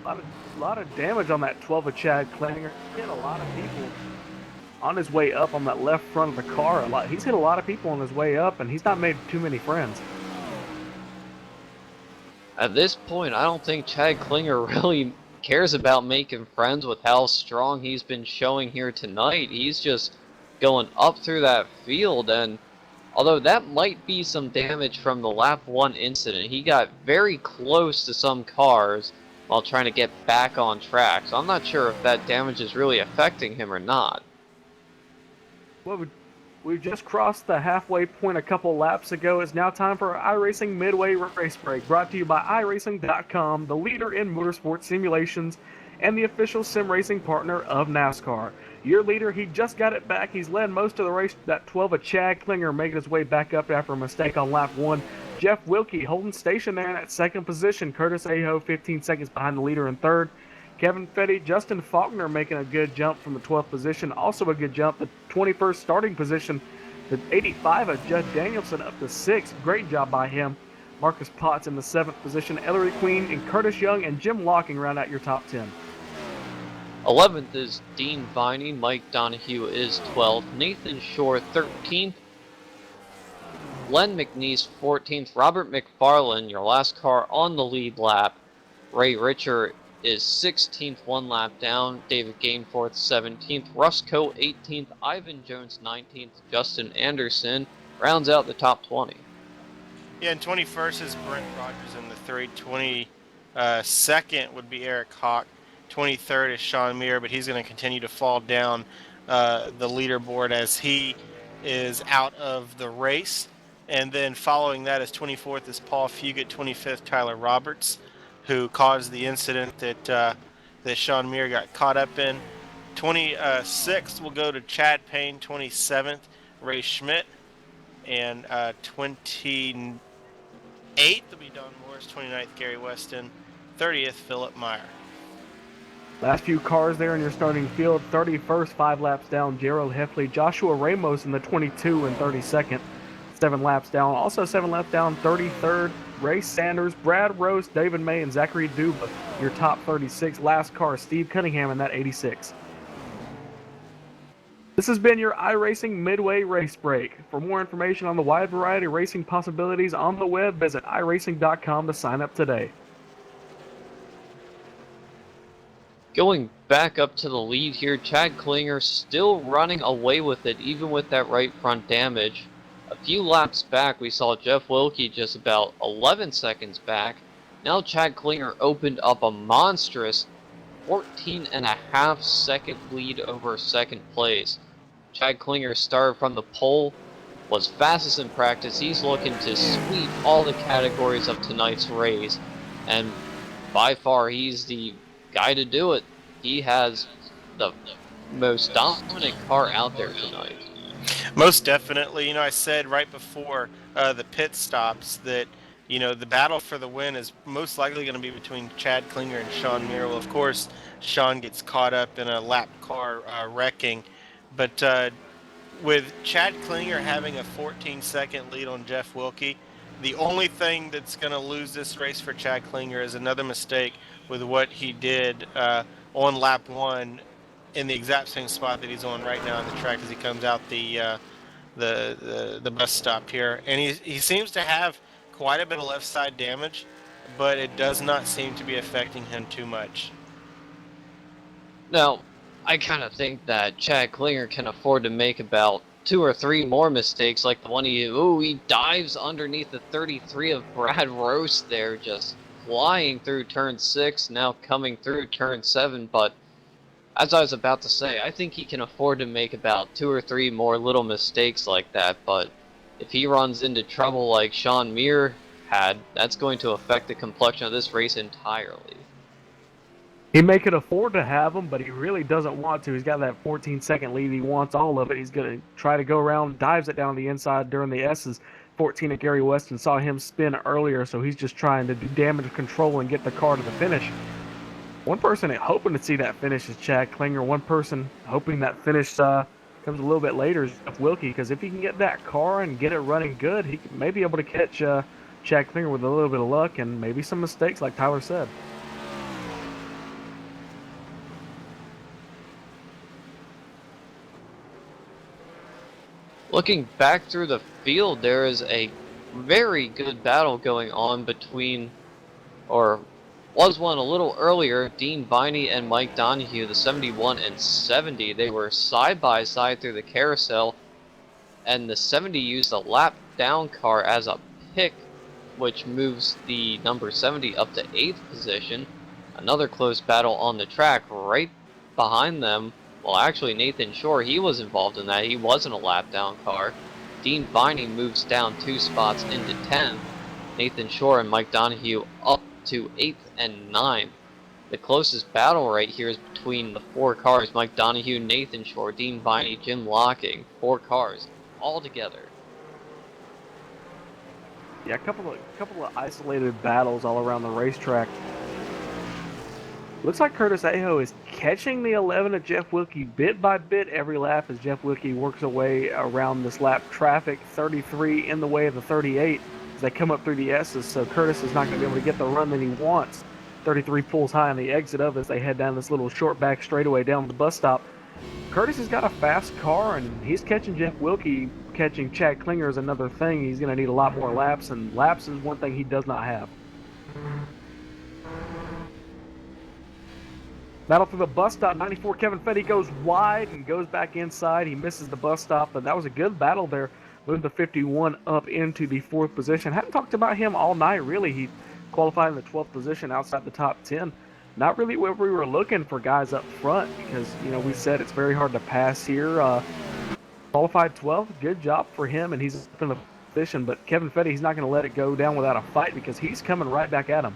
A lot of damage on that 12 of Chad Klinger. He hit a lot of people on his way up on that left front of the car. He's hit a lot of people on his way up, and he's not made too many friends. At this point, I don't think Chad Klinger really cares about making friends with how strong he's been showing here tonight. He's just going up through that field, and although that might be some damage from the lap 1 incident, he got very close to some cars while trying to get back on track. So I'm not sure if that damage is really affecting him or not. Well, we just crossed the halfway point a couple laps ago. It's now time for our iRacing Midway Race Break, brought to you by iRacing.com, the leader in motorsport simulations and the official sim racing partner of NASCAR. Your leader, he just got it back. He's led most of the race. That 12 of Chad Klinger making his way back up after a mistake on lap 1. Jeff Wilkie holding station there in that second position. Curtis Aho 15 seconds behind the leader in third. Kevin Fetty, Justin Faulkner making a good jump from the 12th position. Also a good jump, the 21st starting position. The 85 of Judd Danielson up to 6th. Great job by him. Marcus Potts in the 7th position. Ellery Queen and Curtis Young and Jim Locking round out your top 10. 11th is Dean Viney. Mike Donahue is 12th. Nathan Shore 13th. Len McNeese 14th. Robert McFarland, your last car on the lead lap. Ray Richer is 16th, 1 lap down. David Gainforth 17th. Russ Coe 18th. Ivan Jones 19th. Justin Anderson rounds out the top 20. Yeah, and 21st is Brent Rogers in the 3rd. 22nd would be Eric Hawk. 23rd is Sean Muir, but he's going to continue to fall down the leaderboard as he is out of the race. And then following that is 24th is Paul Fugit, 25th Tyler Roberts, who caused the incident that Sean Muir got caught up in. 26th will go to Chad Payne, 27th Ray Schmidt, and 28th will be Don Morris, 29th Gary Weston, 30th Philip Meyer. Last few cars there in your starting field. 31st, 5 laps down, Gerald Heffley. Joshua Ramos in the 22 and 32nd. 7 laps down. Also 7 laps down, 33rd, Ray Sanders, Brad Rose, David May, and Zachary Duba. Your top 36. Last car, Steve Cunningham in that 86. This has been your iRacing Midway Race Break. For more information on the wide variety of racing possibilities on the web, visit iRacing.com to sign up today. Going back up to the lead here, Chad Klinger still running away with it, even with that right front damage. A few laps back, we saw Jeff Wilkie just about 11 seconds back. Now Chad Klinger opened up a monstrous 14.5 second lead over second place. Chad Klinger started from the pole, was fastest in practice. He's looking to sweep all the categories of tonight's race, and by far he's the guy to do it. He has the most dominant car out there tonight. Most definitely. I said right before the pit stops that, the battle for the win is most likely going to be between Chad Klinger and Sean Muir. Well, of course, Sean gets caught up in a lap car wrecking. But with Chad Klinger having a 14-second lead on Jeff Wilkie, the only thing that's going to lose this race for Chad Klinger is another mistake with what he did on lap 1 in the exact same spot that he's on right now on the track as he comes out the bus stop here. And he seems to have quite a bit of left side damage, but it does not seem to be affecting him too much. Now, I kind of think that Chad Klinger can afford to make about 2 or 3 more mistakes like the one he dives underneath the 33 of Brad Roast there, just flying through turn 6, now coming through turn 7, but as I was about to say, I think he can afford to make about 2 or 3 more little mistakes like that, but if he runs into trouble like Sean Muir had, that's going to affect the complexion of this race entirely. He may could afford to have them, but he really doesn't want to. He's got that 14-second lead. He wants all of it. He's going to try to go around, dives it down the inside during the S's. 14 at Gary Weston saw him spin earlier, so he's just trying to do damage control and get the car to the finish. One person hoping to see that finish is Chad Klinger. One person hoping that finish comes a little bit later is Jeff Wilkie, because if he can get that car and get it running good, he may be able to catch Chad Klinger with a little bit of luck and maybe some mistakes, like Tyler said. Looking back through the field, there is a very good battle going on between, or was one a little earlier, Dean Viney and Mike Donahue, the 71 and 70. They were side by side through the carousel, and the 70 used a lap down car as a pick, which moves the number 70 up to 8th position. Another close battle on the track right behind them. Well, actually, Nathan Shore, he was involved in that. He wasn't a lap down car. Dean Viney moves down 2 spots into 10th. Nathan Shore and Mike Donahue up to 8th and 9th. The closest battle right here is between the 4 cars: Mike Donahue, Nathan Shore, Dean Viney, Jim Locking. 4 cars all together. Yeah, a couple of isolated battles all around the racetrack. Looks like Curtis Aho is catching the 11 of Jeff Wilkie bit by bit every lap as Jeff Wilkie works away around this lap traffic. 33 in the way of the 38 as they come up through the S's, so Curtis is not going to be able to get the run that he wants. 33 pulls high on the exit of as they head down this little short back straightaway down to the bus stop. Curtis has got a fast car, and he's catching Jeff Wilkie. Catching Chad Klinger is another thing. He's going to need a lot more laps, and laps is one thing he does not have. Battle through the bus stop. 94 Kevin Fetty goes wide and goes back inside. He misses the bus stop, but that was a good battle there. Moved the 51 up into the 4th position. Haven't talked about him all night, really. He qualified in the 12th position outside the top 10. Not really where we were looking for guys up front because, we said it's very hard to pass here. Qualified 12th. Good job for him, and he's up in the position. But Kevin Fetty, he's not going to let it go down without a fight because he's coming right back at him.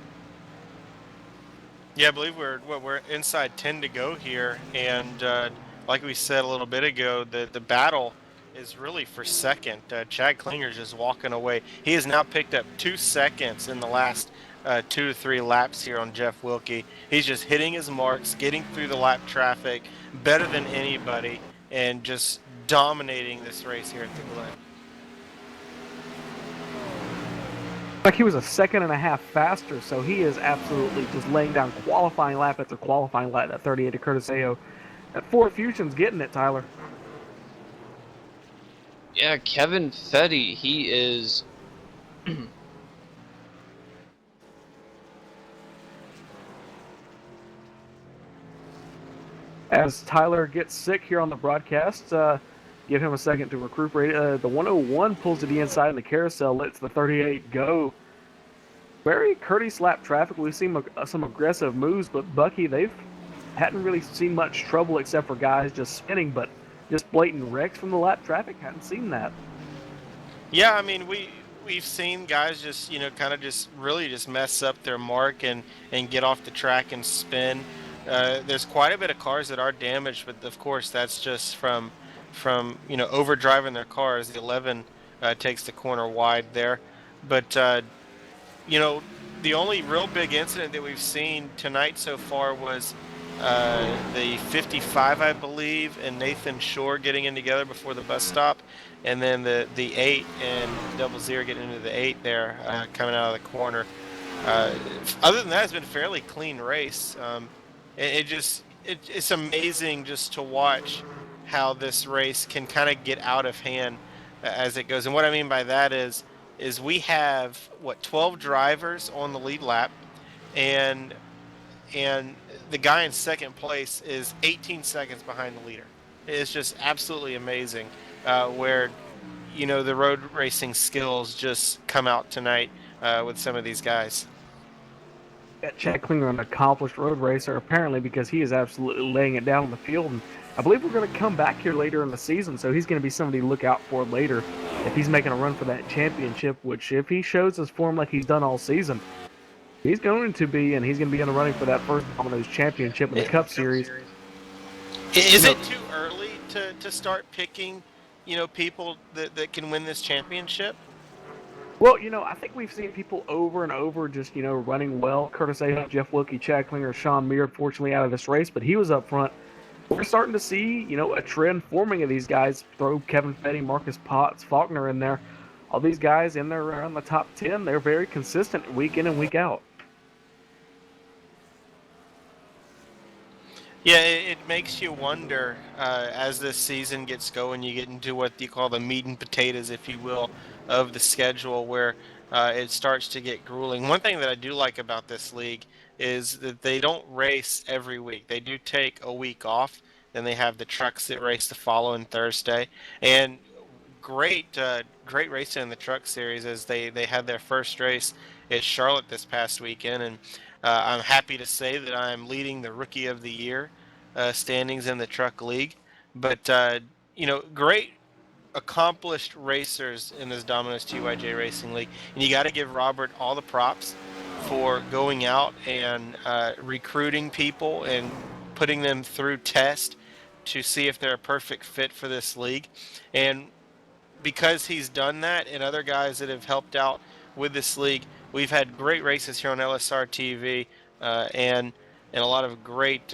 Yeah, I believe we're inside 10 to go here, and like we said a little bit ago, the battle is really for second. Chad Klinger's just walking away. He has now picked up 2 seconds in the last 2 to 3 laps here on Jeff Wilkie. He's just hitting his marks, getting through the lap traffic better than anybody, and just dominating this race here at the Glen. Like he was a second and a half faster, so he is absolutely just laying down qualifying lap after qualifying lap. That 38 to Curtis Aho. That Ford Fusion's getting it, Tyler. Yeah, Kevin Fetty, he is... As Tyler gets sick here on the broadcast, give him a second to recuperate. The 101 pulls to the inside in the carousel, lets the 38 go. Very courteous lap traffic. We've seen some aggressive moves, but Bucky, they've hadn't really seen much trouble except for guys just spinning, but just blatant wrecks from the lap traffic. Hadn't seen that. Yeah, I mean, we've seen guys just, kind of just really just mess up their mark and get off the track and spin. There's quite a bit of cars that are damaged, but of course that's just from overdriving their cars. The 11 takes the corner wide there, but the only real big incident that we've seen tonight so far was the 55, I believe, and Nathan Shore getting in together before the bus stop, and then the 8 and Double Zero getting into the 8 there, coming out of the corner. Other than that, it's been a fairly clean race. It's amazing just to watch how this race can kind of get out of hand as it goes. And what I mean by that is we have 12 drivers on the lead lap, and the guy in second place is 18 seconds behind the leader. It's just absolutely amazing where the road racing skills just come out tonight with some of these guys. Chad Klinger, an accomplished road racer, apparently, because he is absolutely laying it down on the field. And I believe we're going to come back here later in the season, so he's going to be somebody to look out for later if he's making a run for that championship, which if he shows his form like he's done all season, he's going to be, and he's going to be in the running for that first Domino's championship in the Cup Series. Is it too early to start picking, people that can win this championship? Well, I think we've seen people over and over just, running well. Curtis Aho, Jeff Wilkie, Chad Klinger, Sean Meir, unfortunately out of this race, but he was up front. We're starting to see, a trend forming of these guys. Throw Kevin Fetty, Marcus Potts, Faulkner in there. All these guys in there around the top 10, they're very consistent week in and week out. Yeah, it makes you wonder as this season gets going. You get into what you call the meat and potatoes, if you will, of the schedule, where it starts to get grueling. One thing that I do like about this league is that they don't race every week. They do take a week off, then they have the trucks that race the following Thursday, and great racing in the truck series as they had their first race at Charlotte this past weekend, and I'm happy to say that I'm leading the Rookie of the Year standings in the truck league. But great accomplished racers in this Domino's TYJ Racing League, and you got to give Robert all the props for going out and recruiting people and putting them through test to see if they're a perfect fit for this league. And because he's done that, and other guys that have helped out with this league, we've had great races here on LSRTV, and a lot of great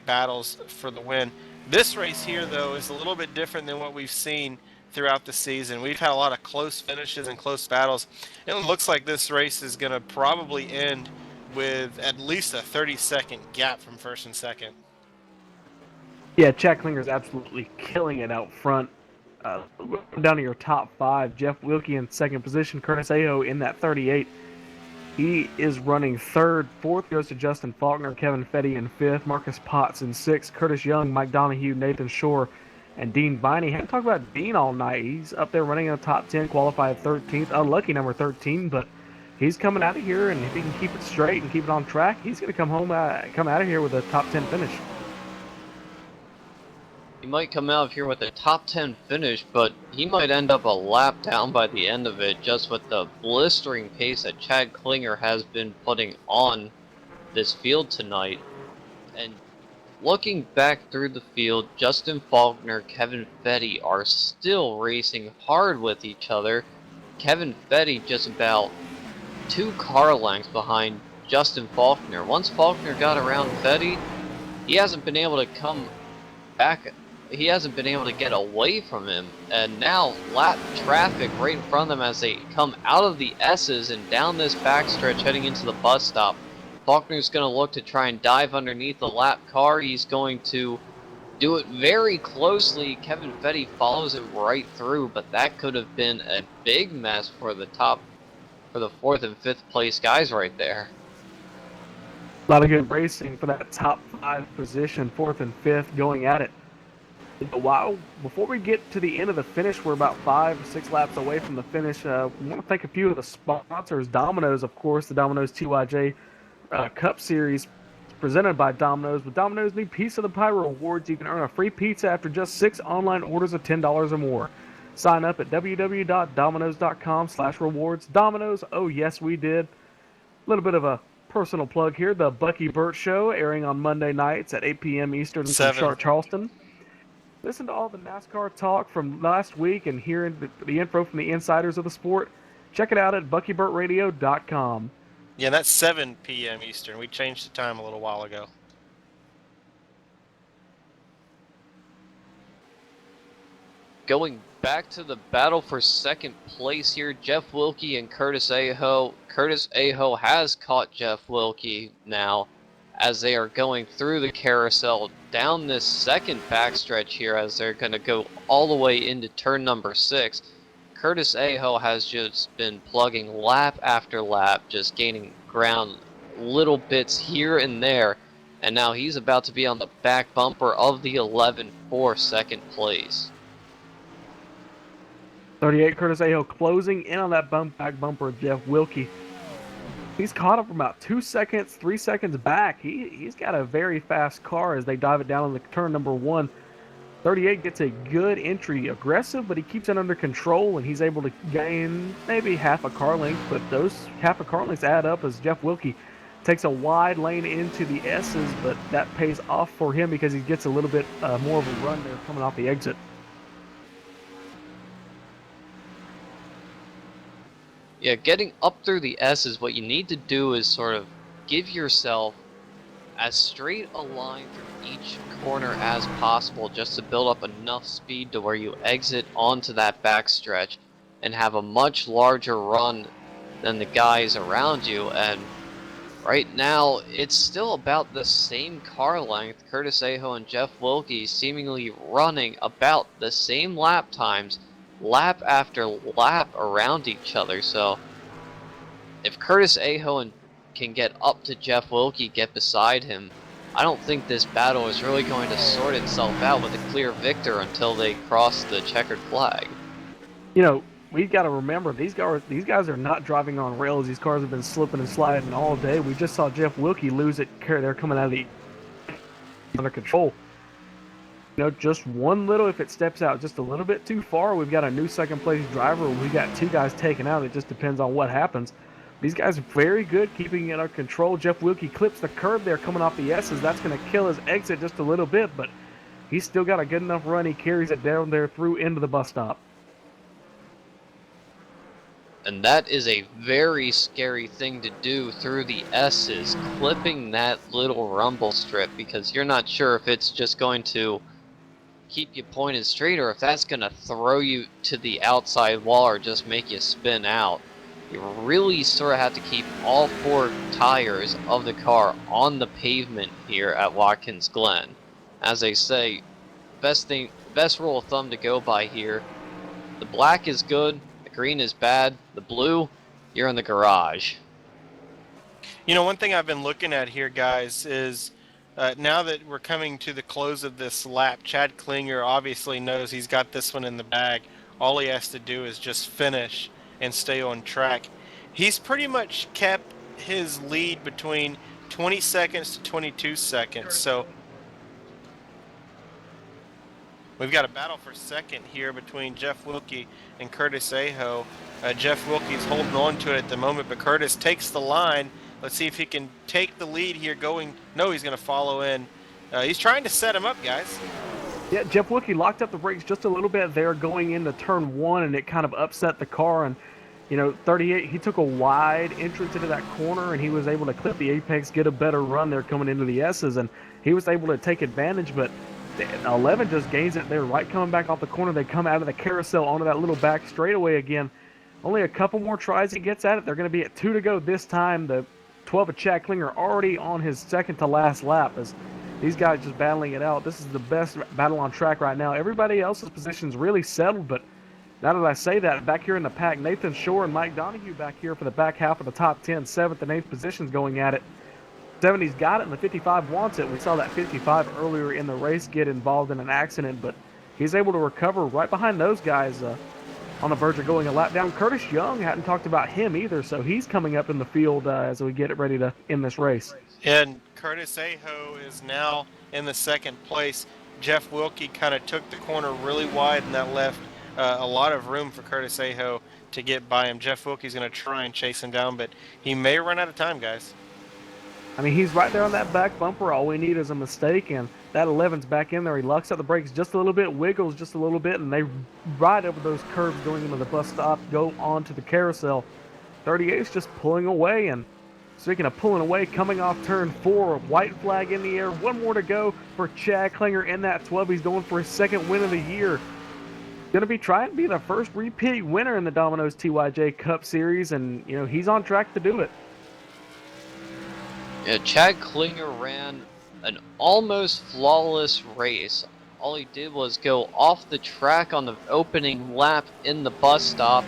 battles for the win. This race here, though, is a little bit different than what we've seen throughout the season. We've had a lot of close finishes and close battles. It looks like this race is going to probably end with at least a 30-second gap from first and second. Yeah, Chad Klinger's absolutely killing it out front. Down to your top 5, Jeff Wilkie in second position, Curtis Aho in that 38. He is running third. Fourth goes to Justin Faulkner, Kevin Fetty in fifth, Marcus Potts in sixth, Curtis Young, Mike Donahue, Nathan Shore, and Dean Viney. Haven't talked about Dean all night. He's up there running in the top 10, qualified 13th. Unlucky number 13, but he's coming out of here, and if he can keep it straight and keep it on track, he's going to come out of here with a top 10 finish. He might come out of here with a top 10 finish, but he might end up a lap down by the end of it, just with the blistering pace that Chad Klinger has been putting on this field tonight. And looking back through the field, Justin Faulkner, Kevin Fetty are still racing hard with each other. Kevin Fetty just about 2 car lengths behind Justin Faulkner. Once Faulkner got around Fetty, he hasn't been able to come back. He hasn't been able to get away from him, and now lap traffic right in front of them as they come out of the S's and down this backstretch heading into the bus stop. Faulkner's going to look to try and dive underneath the lap car. He's going to do it very closely. Kevin Fetty follows it right through, but that could have been a big mess for the 4th and 5th place guys right there. A lot of good racing for that top 5 position, 4th and 5th going at it. Before we get to the end of the finish, we're about 5 or 6 laps away from the finish. We want to thank a few of the sponsors. Domino's, of course, the Domino's TYJ Cup Series presented by Domino's. With Domino's new Piece of the Pie rewards, you can earn a free pizza after just 6 online orders of $10 or more. Sign up at www.dominos.com/rewards. Domino's, oh yes we did. A little bit of a personal plug here. The Bucky Burt Show, airing on Monday nights at 8 p.m. Eastern from Charleston. Listen to all the NASCAR talk from last week and hear the info from the insiders of the sport. Check it out at BuckyBurtRadio.com. Yeah, that's 7 p.m. Eastern. We changed the time a little while ago. Going back to the battle for second place here, Jeff Wilkie and Curtis Aho. Curtis Aho has caught Jeff Wilkie now as they are going through the carousel down this second backstretch here as they're going to go all the way into turn number 6. Curtis Aho has just been plugging lap after lap, just gaining ground little bits here and there, and now he's about to be on the back bumper of the 11 for second place. 38, Curtis Aho closing in on that back bumper of Jeff Wilkie. He's caught up from about 2 seconds, 3 seconds back. He's got a very fast car as they dive it down on the turn number 1. 38 gets a good entry, aggressive, but he keeps it under control, and he's able to gain maybe half a car length, but those half a car lengths add up as Jeff Wilkie takes a wide lane into the S's, but that pays off for him because he gets a little bit more of a run there coming off the exit. Yeah, getting up through the S's, what you need to do is sort of give yourself as straight a line through each corner as possible just to build up enough speed to where you exit onto that backstretch and have a much larger run than the guys around you. And right now, it's still about the same car length. Curtis Aho and Jeff Wilkie seemingly running about the same lap times, lap after lap around each other. So if Curtis Aho can get up to Jeff Wilkie, get beside him, I don't think this battle is really going to sort itself out with a clear victor until they cross the checkered flag. You know, we've got to remember these guys are not driving on rails. These cars have been slipping and sliding all day. We just saw Jeff Wilkie lose it. They're coming out of the under control. You know, just one little, if it steps out just a little bit too far, we've got a new second place driver. We've got two guys taken out. It just depends on what happens. These guys are very good keeping it under control. Jeff Wilkie clips the curb there coming off the S's. That's going to kill his exit just a little bit, but he's still got a good enough run. He carries it down there through into the bus stop. And that is a very scary thing to do through the S's, clipping that little rumble strip, because you're not sure if it's just going to keep you pointed straight or if that's going to throw you to the outside wall or just make you spin out. You really sort of have to keep all four tires of the car on the pavement here at Watkins Glen. As they say, best rule of thumb to go by here, the black is good, the green is bad, the blue, you're in the garage. You know, one thing I've been looking at here, guys, is now that we're coming to the close of this lap, Chad Klinger obviously knows he's got this one in the bag. All he has to do is just finish and stay on track. He's pretty much kept his lead between 20 seconds to 22 seconds. So we've got a battle for second here between Jeff Wilkie and Curtis Aho. Jeff Wilkie's holding on to it at the moment, but Curtis takes the line. Let's see if he can take the lead here going. No, he's going to follow in. He's trying to set him up, guys. Yeah, Jeff Wilkie locked up the brakes just a little bit there going into turn one, and it kind of upset the car. And, you know, 38, he took a wide entrance into that corner, and he was able to clip the apex, get a better run there coming into the S's, and he was able to take advantage. But 11 just gains it there right coming back off the corner. They come out of the carousel onto that little back straightaway again. Only a couple more tries he gets at it. They're going to be at 2 to go this time. The 12 of Chad Klinger already on his second to last lap as these guys just battling it out. This is the best battle on track right now. Everybody else's position's really settled, but now that I say that, back here in the pack, Nathan Shore and Mike Donahue back here for the back half of the top 10, 7th and 8th positions going at it. 70's got it, and the 55 wants it. We saw that 55 earlier in the race get involved in an accident, but he's able to recover right behind those guys on the verge of going a lap down. Curtis Young, hadn't talked about him either, so he's coming up in the field as we get it ready to end this race. And Curtis Aho is now in the second place. Jeff Wilkie kind of took the corner really wide, and that left a lot of room for Curtis Aho to get by him. Jeff Wilkie's going to try and chase him down, but he may run out of time, guys. I mean, he's right there on that back bumper. All we need is a mistake, and that 11's back in there. He locks up the brakes just a little bit, wiggles just a little bit, and they ride over those curves going into the bus stop, go on to the carousel. 38's just pulling away, and speaking of pulling away, coming off turn 4, white flag in the air. One more to go for Chad Klinger in that 12. He's going for his second win of the year. Going to be trying to be the first repeat winner in the Domino's TYJ Cup Series, and, you know, he's on track to do it. Yeah, Chad Klinger ran an almost flawless race. All he did was go off the track on the opening lap in the bus stop,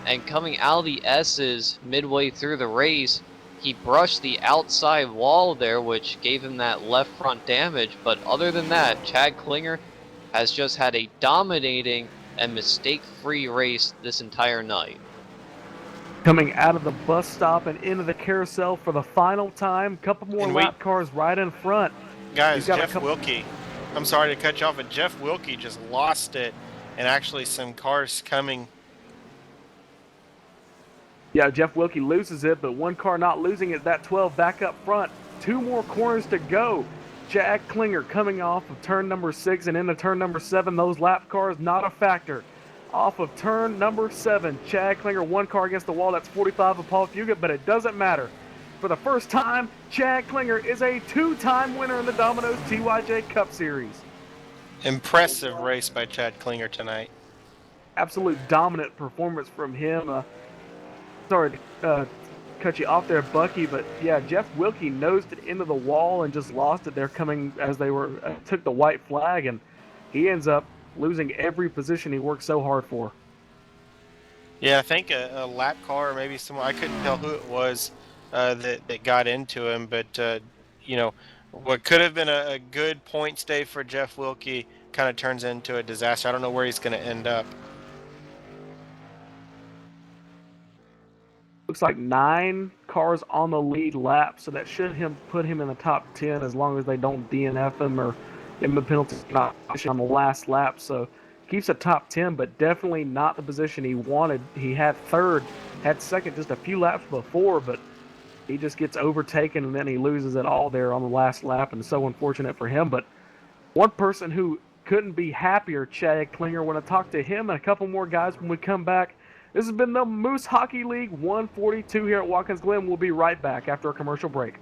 and coming out of the S's midway through the race, he brushed the outside wall there, which gave him that left front damage. But other than that, Chad Klinger has just had a dominating and mistake-free race this entire night. Coming out of the bus stop and into the carousel for the final time. Couple more lap cars right in front. Guys, Jeff Wilkie, I'm sorry to cut you off, but Jeff Wilkie just lost it, and actually some cars coming. Yeah, Jeff Wilkie loses it, but one car not losing it, that 12 back up front. 2 more corners to go. Chad Klinger coming off of turn number 6 and into turn number 7. Those lap cars not a factor. off of turn number 7. Chad Klinger, one car against the wall. That's 45 of Paul Fugit, but it doesn't matter. For the first time, Chad Klinger is a 2-time winner in the Domino's TYJ Cup Series. Impressive race by Chad Klinger tonight. Absolute dominant performance from him. Sorry to cut you off there, Bucky, but yeah, Jeff Wilkie nosed it into the wall and just lost it there coming as they were took the white flag, and he ends up losing every position he worked so hard for. Yeah, I think a lap car, or maybe someone, I couldn't tell who it was that got into him, but you know, what could have been a good points day for Jeff Wilkie kind of turns into a disaster. I don't know where he's going to end up. Looks like 9 cars on the lead lap, so that should put him in the top 10 as long as they don't DNF him or give him a penalty on the last lap. So keeps a top 10, but definitely not the position he wanted. He had second just a few laps before, but he just gets overtaken and then he loses it all there on the last lap, and so unfortunate for him. But one person who couldn't be happier, Chad Klinger. When I talk to him and a couple more guys when we come back. This has been the Moose Hockey League 142 here at Watkins Glen. We'll be right back after a commercial break.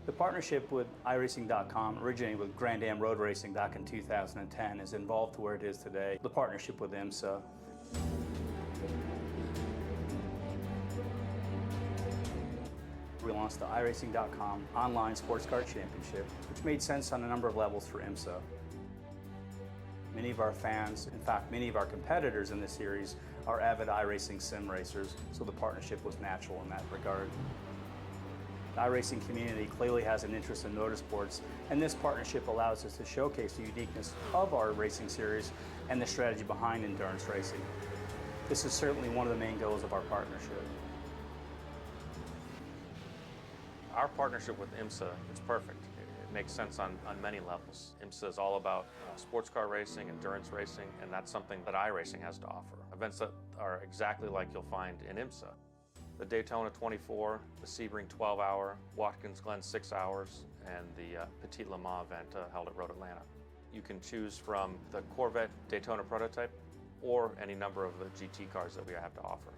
The partnership with iRacing.com, originating with Grand Am Road Racing back in 2010, is involved to where it is today. The partnership with IMSA. We launched the iRacing.com online sports car championship, which made sense on a number of levels for IMSA. Many of our fans, in fact, many of our competitors in this series are avid iRacing sim racers, so the partnership was natural in that regard. The iRacing community clearly has an interest in motorsports, and this partnership allows us to showcase the uniqueness of our racing series and the strategy behind endurance racing. This is certainly one of the main goals of our partnership. Our partnership with IMSA is perfect. It makes sense on many levels. IMSA is all about sports car racing, endurance racing, and that's something that iRacing has to offer. Events that are exactly like you'll find in IMSA. The Daytona 24, the Sebring 12-hour, Watkins Glen 6 hours, and the Petit Le Mans event held at Road Atlanta. You can choose from the Corvette Daytona prototype or any number of the GT cars that we have to offer.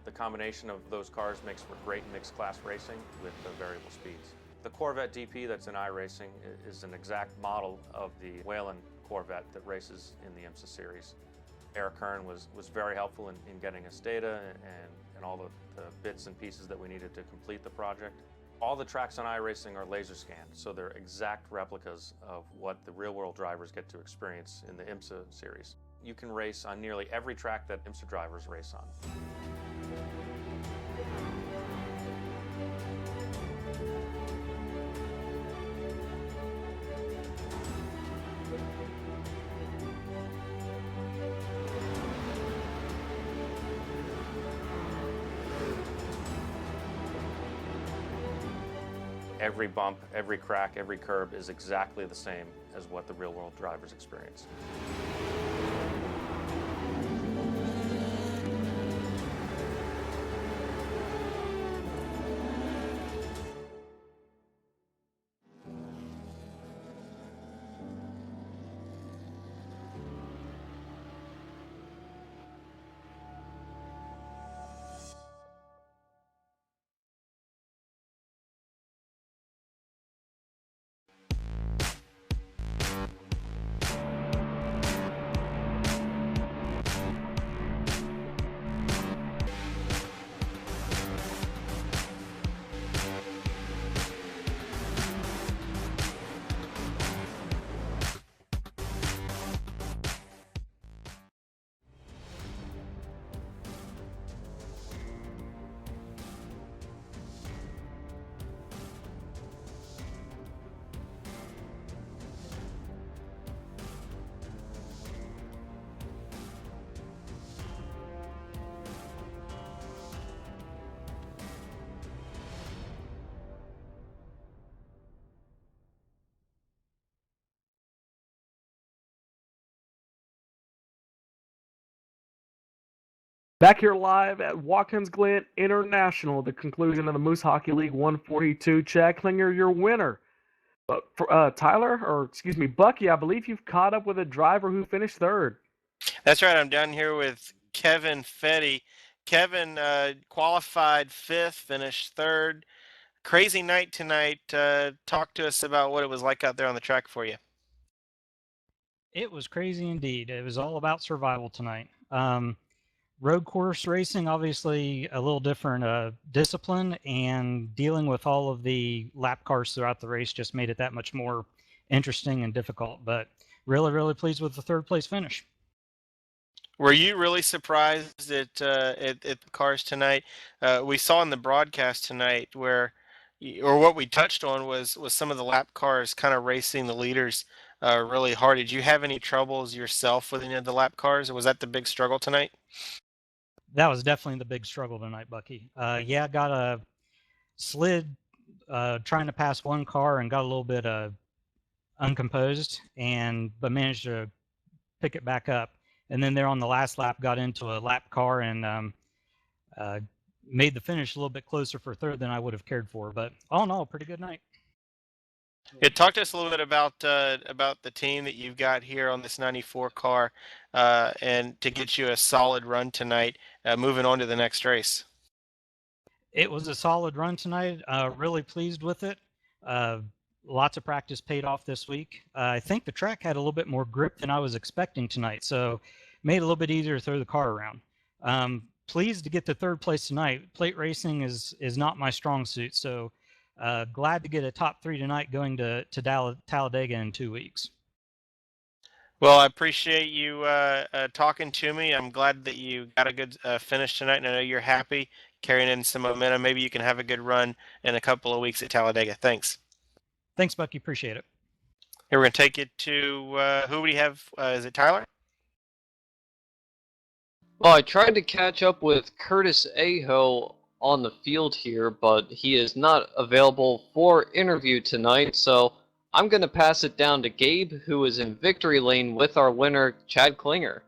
The combination of those cars makes for great mixed class racing with variable speeds. The Corvette DP that's in iRacing is an exact model of the Whelen Corvette that races in the IMSA series. Eric Kern was very helpful in getting us data and all the bits and pieces that we needed to complete the project. All the tracks on iRacing are laser scanned, so they're exact replicas of what the real-world drivers get to experience in the IMSA series. You can race on nearly every track that IMSA drivers race on. Every bump, every crack, every curb is exactly the same as what the real-world drivers experience. Back here live at Watkins Glen International, the conclusion of the Moose Hockey League 142. Chad Klinger, your winner. But Tyler, or excuse me, Bucky, I believe you've caught up with a driver who finished third. That's right. I'm down here with Kevin Fetty. Kevin qualified fifth, finished third. Crazy night tonight. Talk to us about what it was like out there on the track for you. It was crazy indeed. It was all about survival tonight. Road course racing, obviously a little different discipline, and dealing with all of the lap cars throughout the race just made it that much more interesting and difficult. But really, really pleased with the third place finish. Were you really surprised at the cars tonight? We saw in the broadcast tonight or what we touched on was some of the lap cars kind of racing the leaders really hard. Did you have any troubles yourself with any of the lap cars, or was that the big struggle tonight? That was definitely the big struggle tonight, Bucky. Yeah, got a slid trying to pass one car and got a little bit uncomposed, but managed to pick it back up. And then there on the last lap, got into a lap car and made the finish a little bit closer for third than I would have cared for. But all in all, pretty good night. Yeah, talk to us a little bit about the team that you've got here on this 94 car, and to get you a solid run tonight, moving on to the next race. It was a solid run tonight. Really pleased with it. Lots of practice paid off this week. I think the track had a little bit more grip than I was expecting tonight, so made it a little bit easier to throw the car around. Pleased to get to third place tonight. Plate racing is not my strong suit, so glad to get a top three tonight going to Talladega in 2 weeks. Well, I appreciate you talking to me. I'm glad that you got a good finish tonight, and I know you're happy carrying in some momentum. Maybe you can have a good run in a couple of weeks at Talladega. Thanks. Thanks, Bucky. Appreciate it. Here, we're going to take it to who we have? Is it Tyler? Well, I tried to catch up with Curtis Aho on the field here, but he is not available for interview tonight, so I'm going to pass it down to Gabe, who is in victory lane with our winner, Chad Klinger.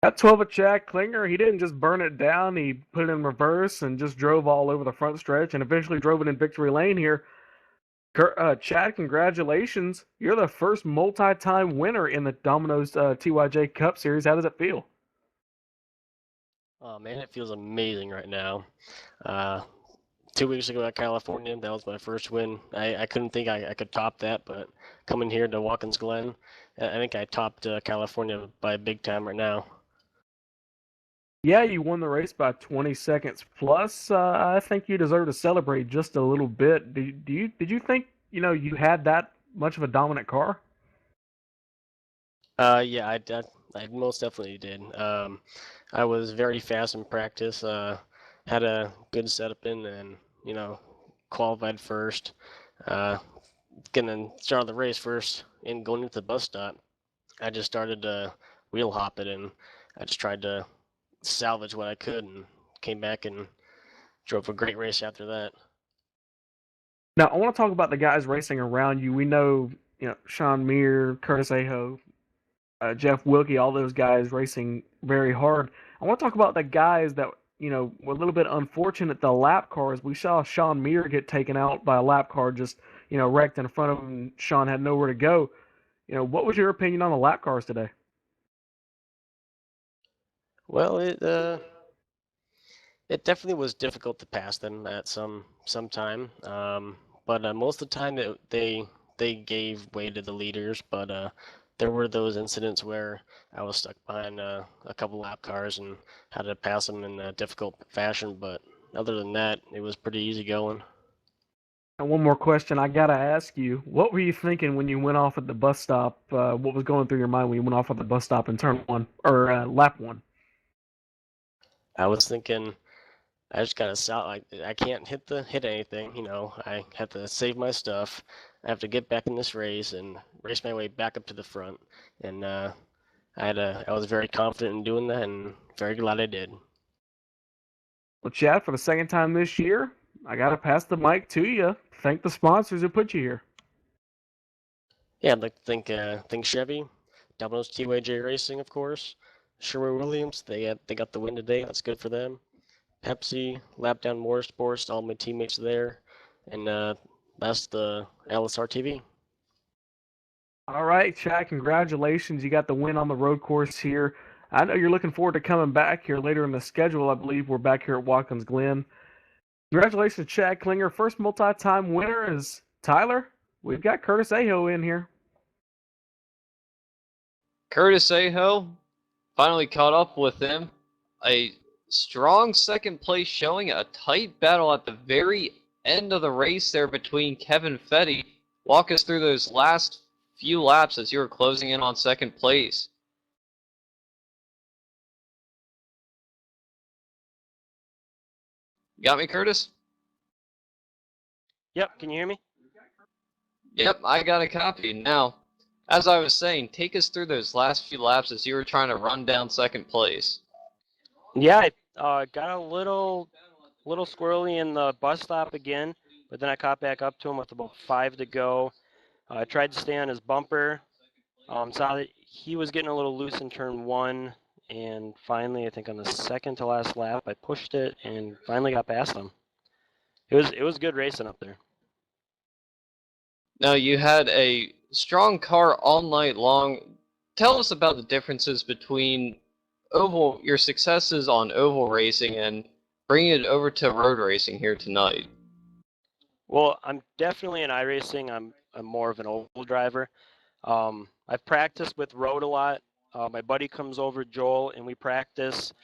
That 12 of Chad Klinger, he didn't just burn it down, he put it in reverse and just drove all over the front stretch and eventually drove it in victory lane here. Chad, congratulations. You're the first multi-time winner in the Domino's TYJ Cup Series. How does it feel? Oh man, it feels amazing right now. 2 weeks ago at California, that was my first win. I couldn't think I could top that, but coming here to Watkins Glen, I think I topped California by big time right now. Yeah, you won the race by 20 seconds plus. I think you deserve to celebrate just a little bit. Did you think you had that much of a dominant car? Yeah, I most definitely did. I was very fast in practice. Had a good setup in, and qualified first. Getting started the race first and going into the bus stop, I just started to wheel hop it, and I just tried to salvage what I could, and came back and drove a great race after that. Now, I want to talk about the guys racing around you. We know, Sean Meir, Curtis Aho, Jeff Wilkie, all those guys racing very hard. I want to talk about the guys that, were a little bit unfortunate, the lap cars. We saw Sean Meir get taken out by a lap car, just, wrecked in front of him. Sean had nowhere to go. What was your opinion on the lap cars today? Well, it definitely was difficult to pass them at some time, but most of the time they gave way to the leaders. But there were those incidents where I was stuck behind a couple lap cars and had to pass them in a difficult fashion. But other than that, it was pretty easy going. And one more question I gotta ask you: what were you thinking when you went off at the bus stop? What was going through your mind when you went off at the bus stop in turn one or lap one? I was thinking, I just gotta I can't hit anything. I have to save my stuff. I have to get back in this race and race my way back up to the front. And I was very confident in doing that, and very glad I did. Well, Chad, for the second time this year, I gotta pass the mic to you. Thank the sponsors who put you here. Yeah, I'd like to thank Chevy, Domino's TYJ Racing, of course, Sherwin-Williams, they got the win today. That's good for them. Pepsi, Lapdown Motorsports, all my teammates there, and that's the LSRTV. All right, Chad, congratulations. You got the win on the road course here. I know you're looking forward to coming back here later in the schedule. I believe we're back here at Watkins Glen. Congratulations, Chad Klinger. First multi-time winner is Tyler. We've got Curtis Aho in here. Curtis Aho finally caught up with him. A strong second place showing, a tight battle at the very end of the race there between Kevin Fetty. Walk us through those last few laps as you were closing in on second place. You got me, Curtis? Yep, can you hear me? Yep, I got a copy. Now, as I was saying, take us through those last few laps as you were trying to run down second place. Yeah, I got a little squirrely in the bus stop again, but then I caught back up to him with about 5 to go. I tried to stay on his bumper. Saw that he was getting a little loose in turn 1, and finally, I think on the second to last lap, I pushed it and finally got past him. It was good racing up there. Now, you had a strong car all night long. Tell us about the differences between your successes on oval racing and bringing it over to road racing here tonight. Well, I'm definitely in iRacing. I'm more of an oval driver. I've practiced with road a lot. My buddy comes over, Joel, and we practice.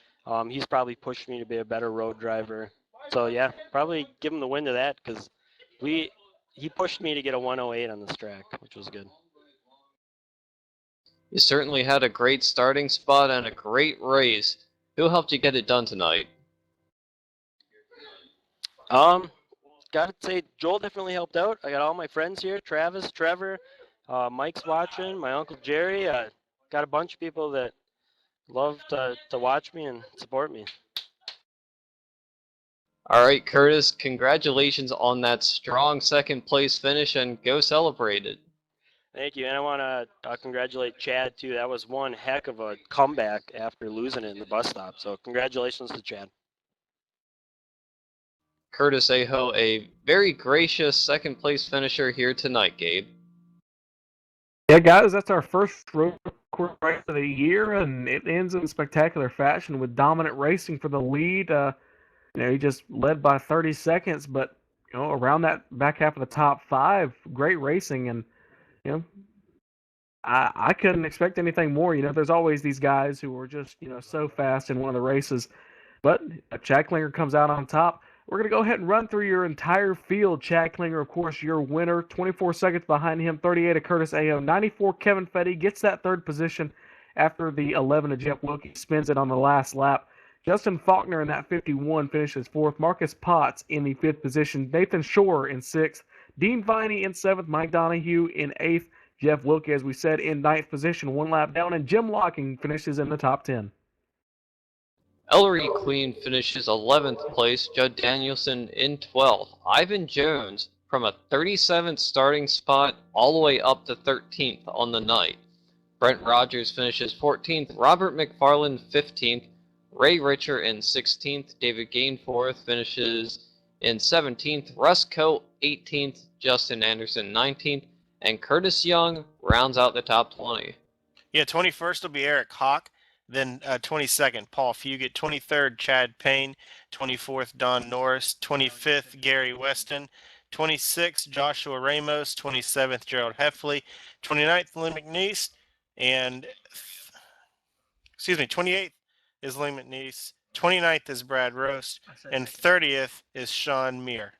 He's probably pushed me to be a better road driver. So yeah, probably give him the win to that because he pushed me to get a 108 on this track, which was good. You certainly had a great starting spot and a great race. Who helped you get it done tonight? Gotta say, Joel definitely helped out. I got all my friends here: Travis, Trevor, Mike's watching, my uncle Jerry. Got a bunch of people that love to watch me and support me. All right, Curtis, congratulations on that strong second place finish and go celebrate it. Thank you, and I want to congratulate Chad too. That was one heck of a comeback after losing it in the bus stop. So congratulations to Chad. Curtis Aho, a very gracious second place finisher here tonight, Gabe. Yeah, guys, that's our first road course race of the year, and it ends in spectacular fashion with dominant racing for the lead. He just led by 30 seconds, but around that back half of the top 5, great racing, and I couldn't expect anything more. There's always these guys who are just so fast in one of the races, but Chad Klinger comes out on top. We're going to go ahead and run through your entire field. Chad Klinger, of course, your winner. 24 seconds behind him, 38 of Curtis Aho, 94 Kevin Fetty gets that third position after the 11 of Jeff Wilkie spins it on the last lap. Justin Faulkner in that 51 finishes 4th. Marcus Potts in the 5th position. Nathan Shore in 6th. Dean Viney in 7th. Mike Donahue in 8th. Jeff Wilkie, as we said, in 9th position, 1 lap down. And Jim Locking finishes in the top 10. Ellery Queen finishes 11th place, Judd Danielson in 12th. Ivan Jones from a 37th starting spot all the way up to 13th on the night. Brent Rogers finishes 14th, Robert McFarland 15th, Ray Richer in 16th, David Gainforth finishes in 17th, Russ Coe 18th, Justin Anderson 19th, and Curtis Young rounds out the top 20. Yeah, 21st will be Eric Hawk. Then 22nd, Paul Fugit. 23rd, Chad Payne. 24th, Don Norris. 25th, Gary Weston. 26th, Joshua Ramos. 27th, Gerald Heffley. 29th, Lynn McNeese. And, 28th is Lynn McNeese. 29th is Brad Roast. And 30th is Sean Meir.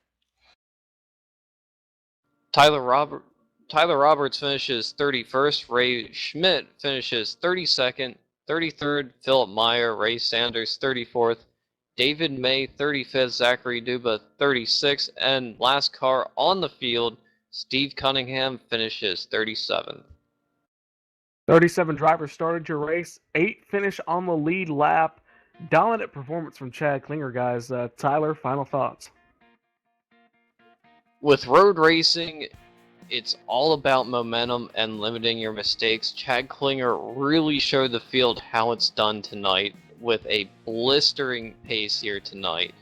Tyler Roberts finishes 31st. Ray Schmidt finishes 32nd. 33rd, Philip Meyer. Ray Sanders, 34th. David May, 35th. Zachary Duba, 36th. And last car on the field, Steve Cunningham finishes 37th. 37 drivers started your race. 8 finish on the lead lap. Dominant performance from Chad Klinger, guys. Tyler, final thoughts. With road racing, It's all about momentum and limiting your mistakes. Chad Klinger really showed the field how it's done tonight with a blistering pace here tonight.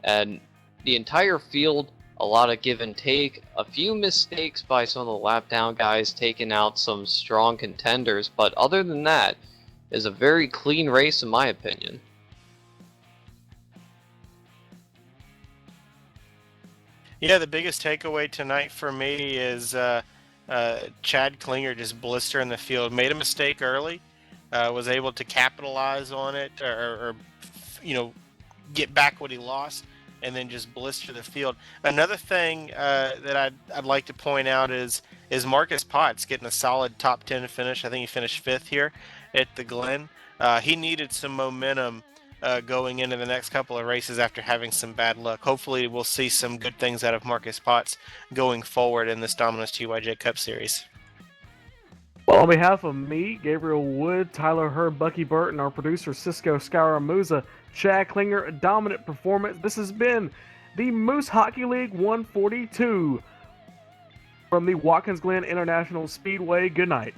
And the entire field, a lot of give and take, a few mistakes by some of the lap down guys taking out some strong contenders, but other than that, is a very clean race in my opinion. Yeah, the biggest takeaway tonight for me is Chad Klinger just blistering the field. Made a mistake early, was able to capitalize on it, or get back what he lost, and then just blister the field. Another thing that I'd like to point out is Marcus Potts getting a solid top 10 finish. I think he finished 5th here at the Glen. He needed some momentum going into the next couple of races after having some bad luck. Hopefully we'll see some good things out of Marcus Potts going forward in this Domino's TYJ Cup Series. Well, on behalf of me, Gabriel Wood, Tyler Hurd, Bucky Burton, our producer Cisco Scaramuza, Chad Klinger, a dominant performance. This has been the Moose Hockey League 142 from the Watkins Glen International Speedway. Good night.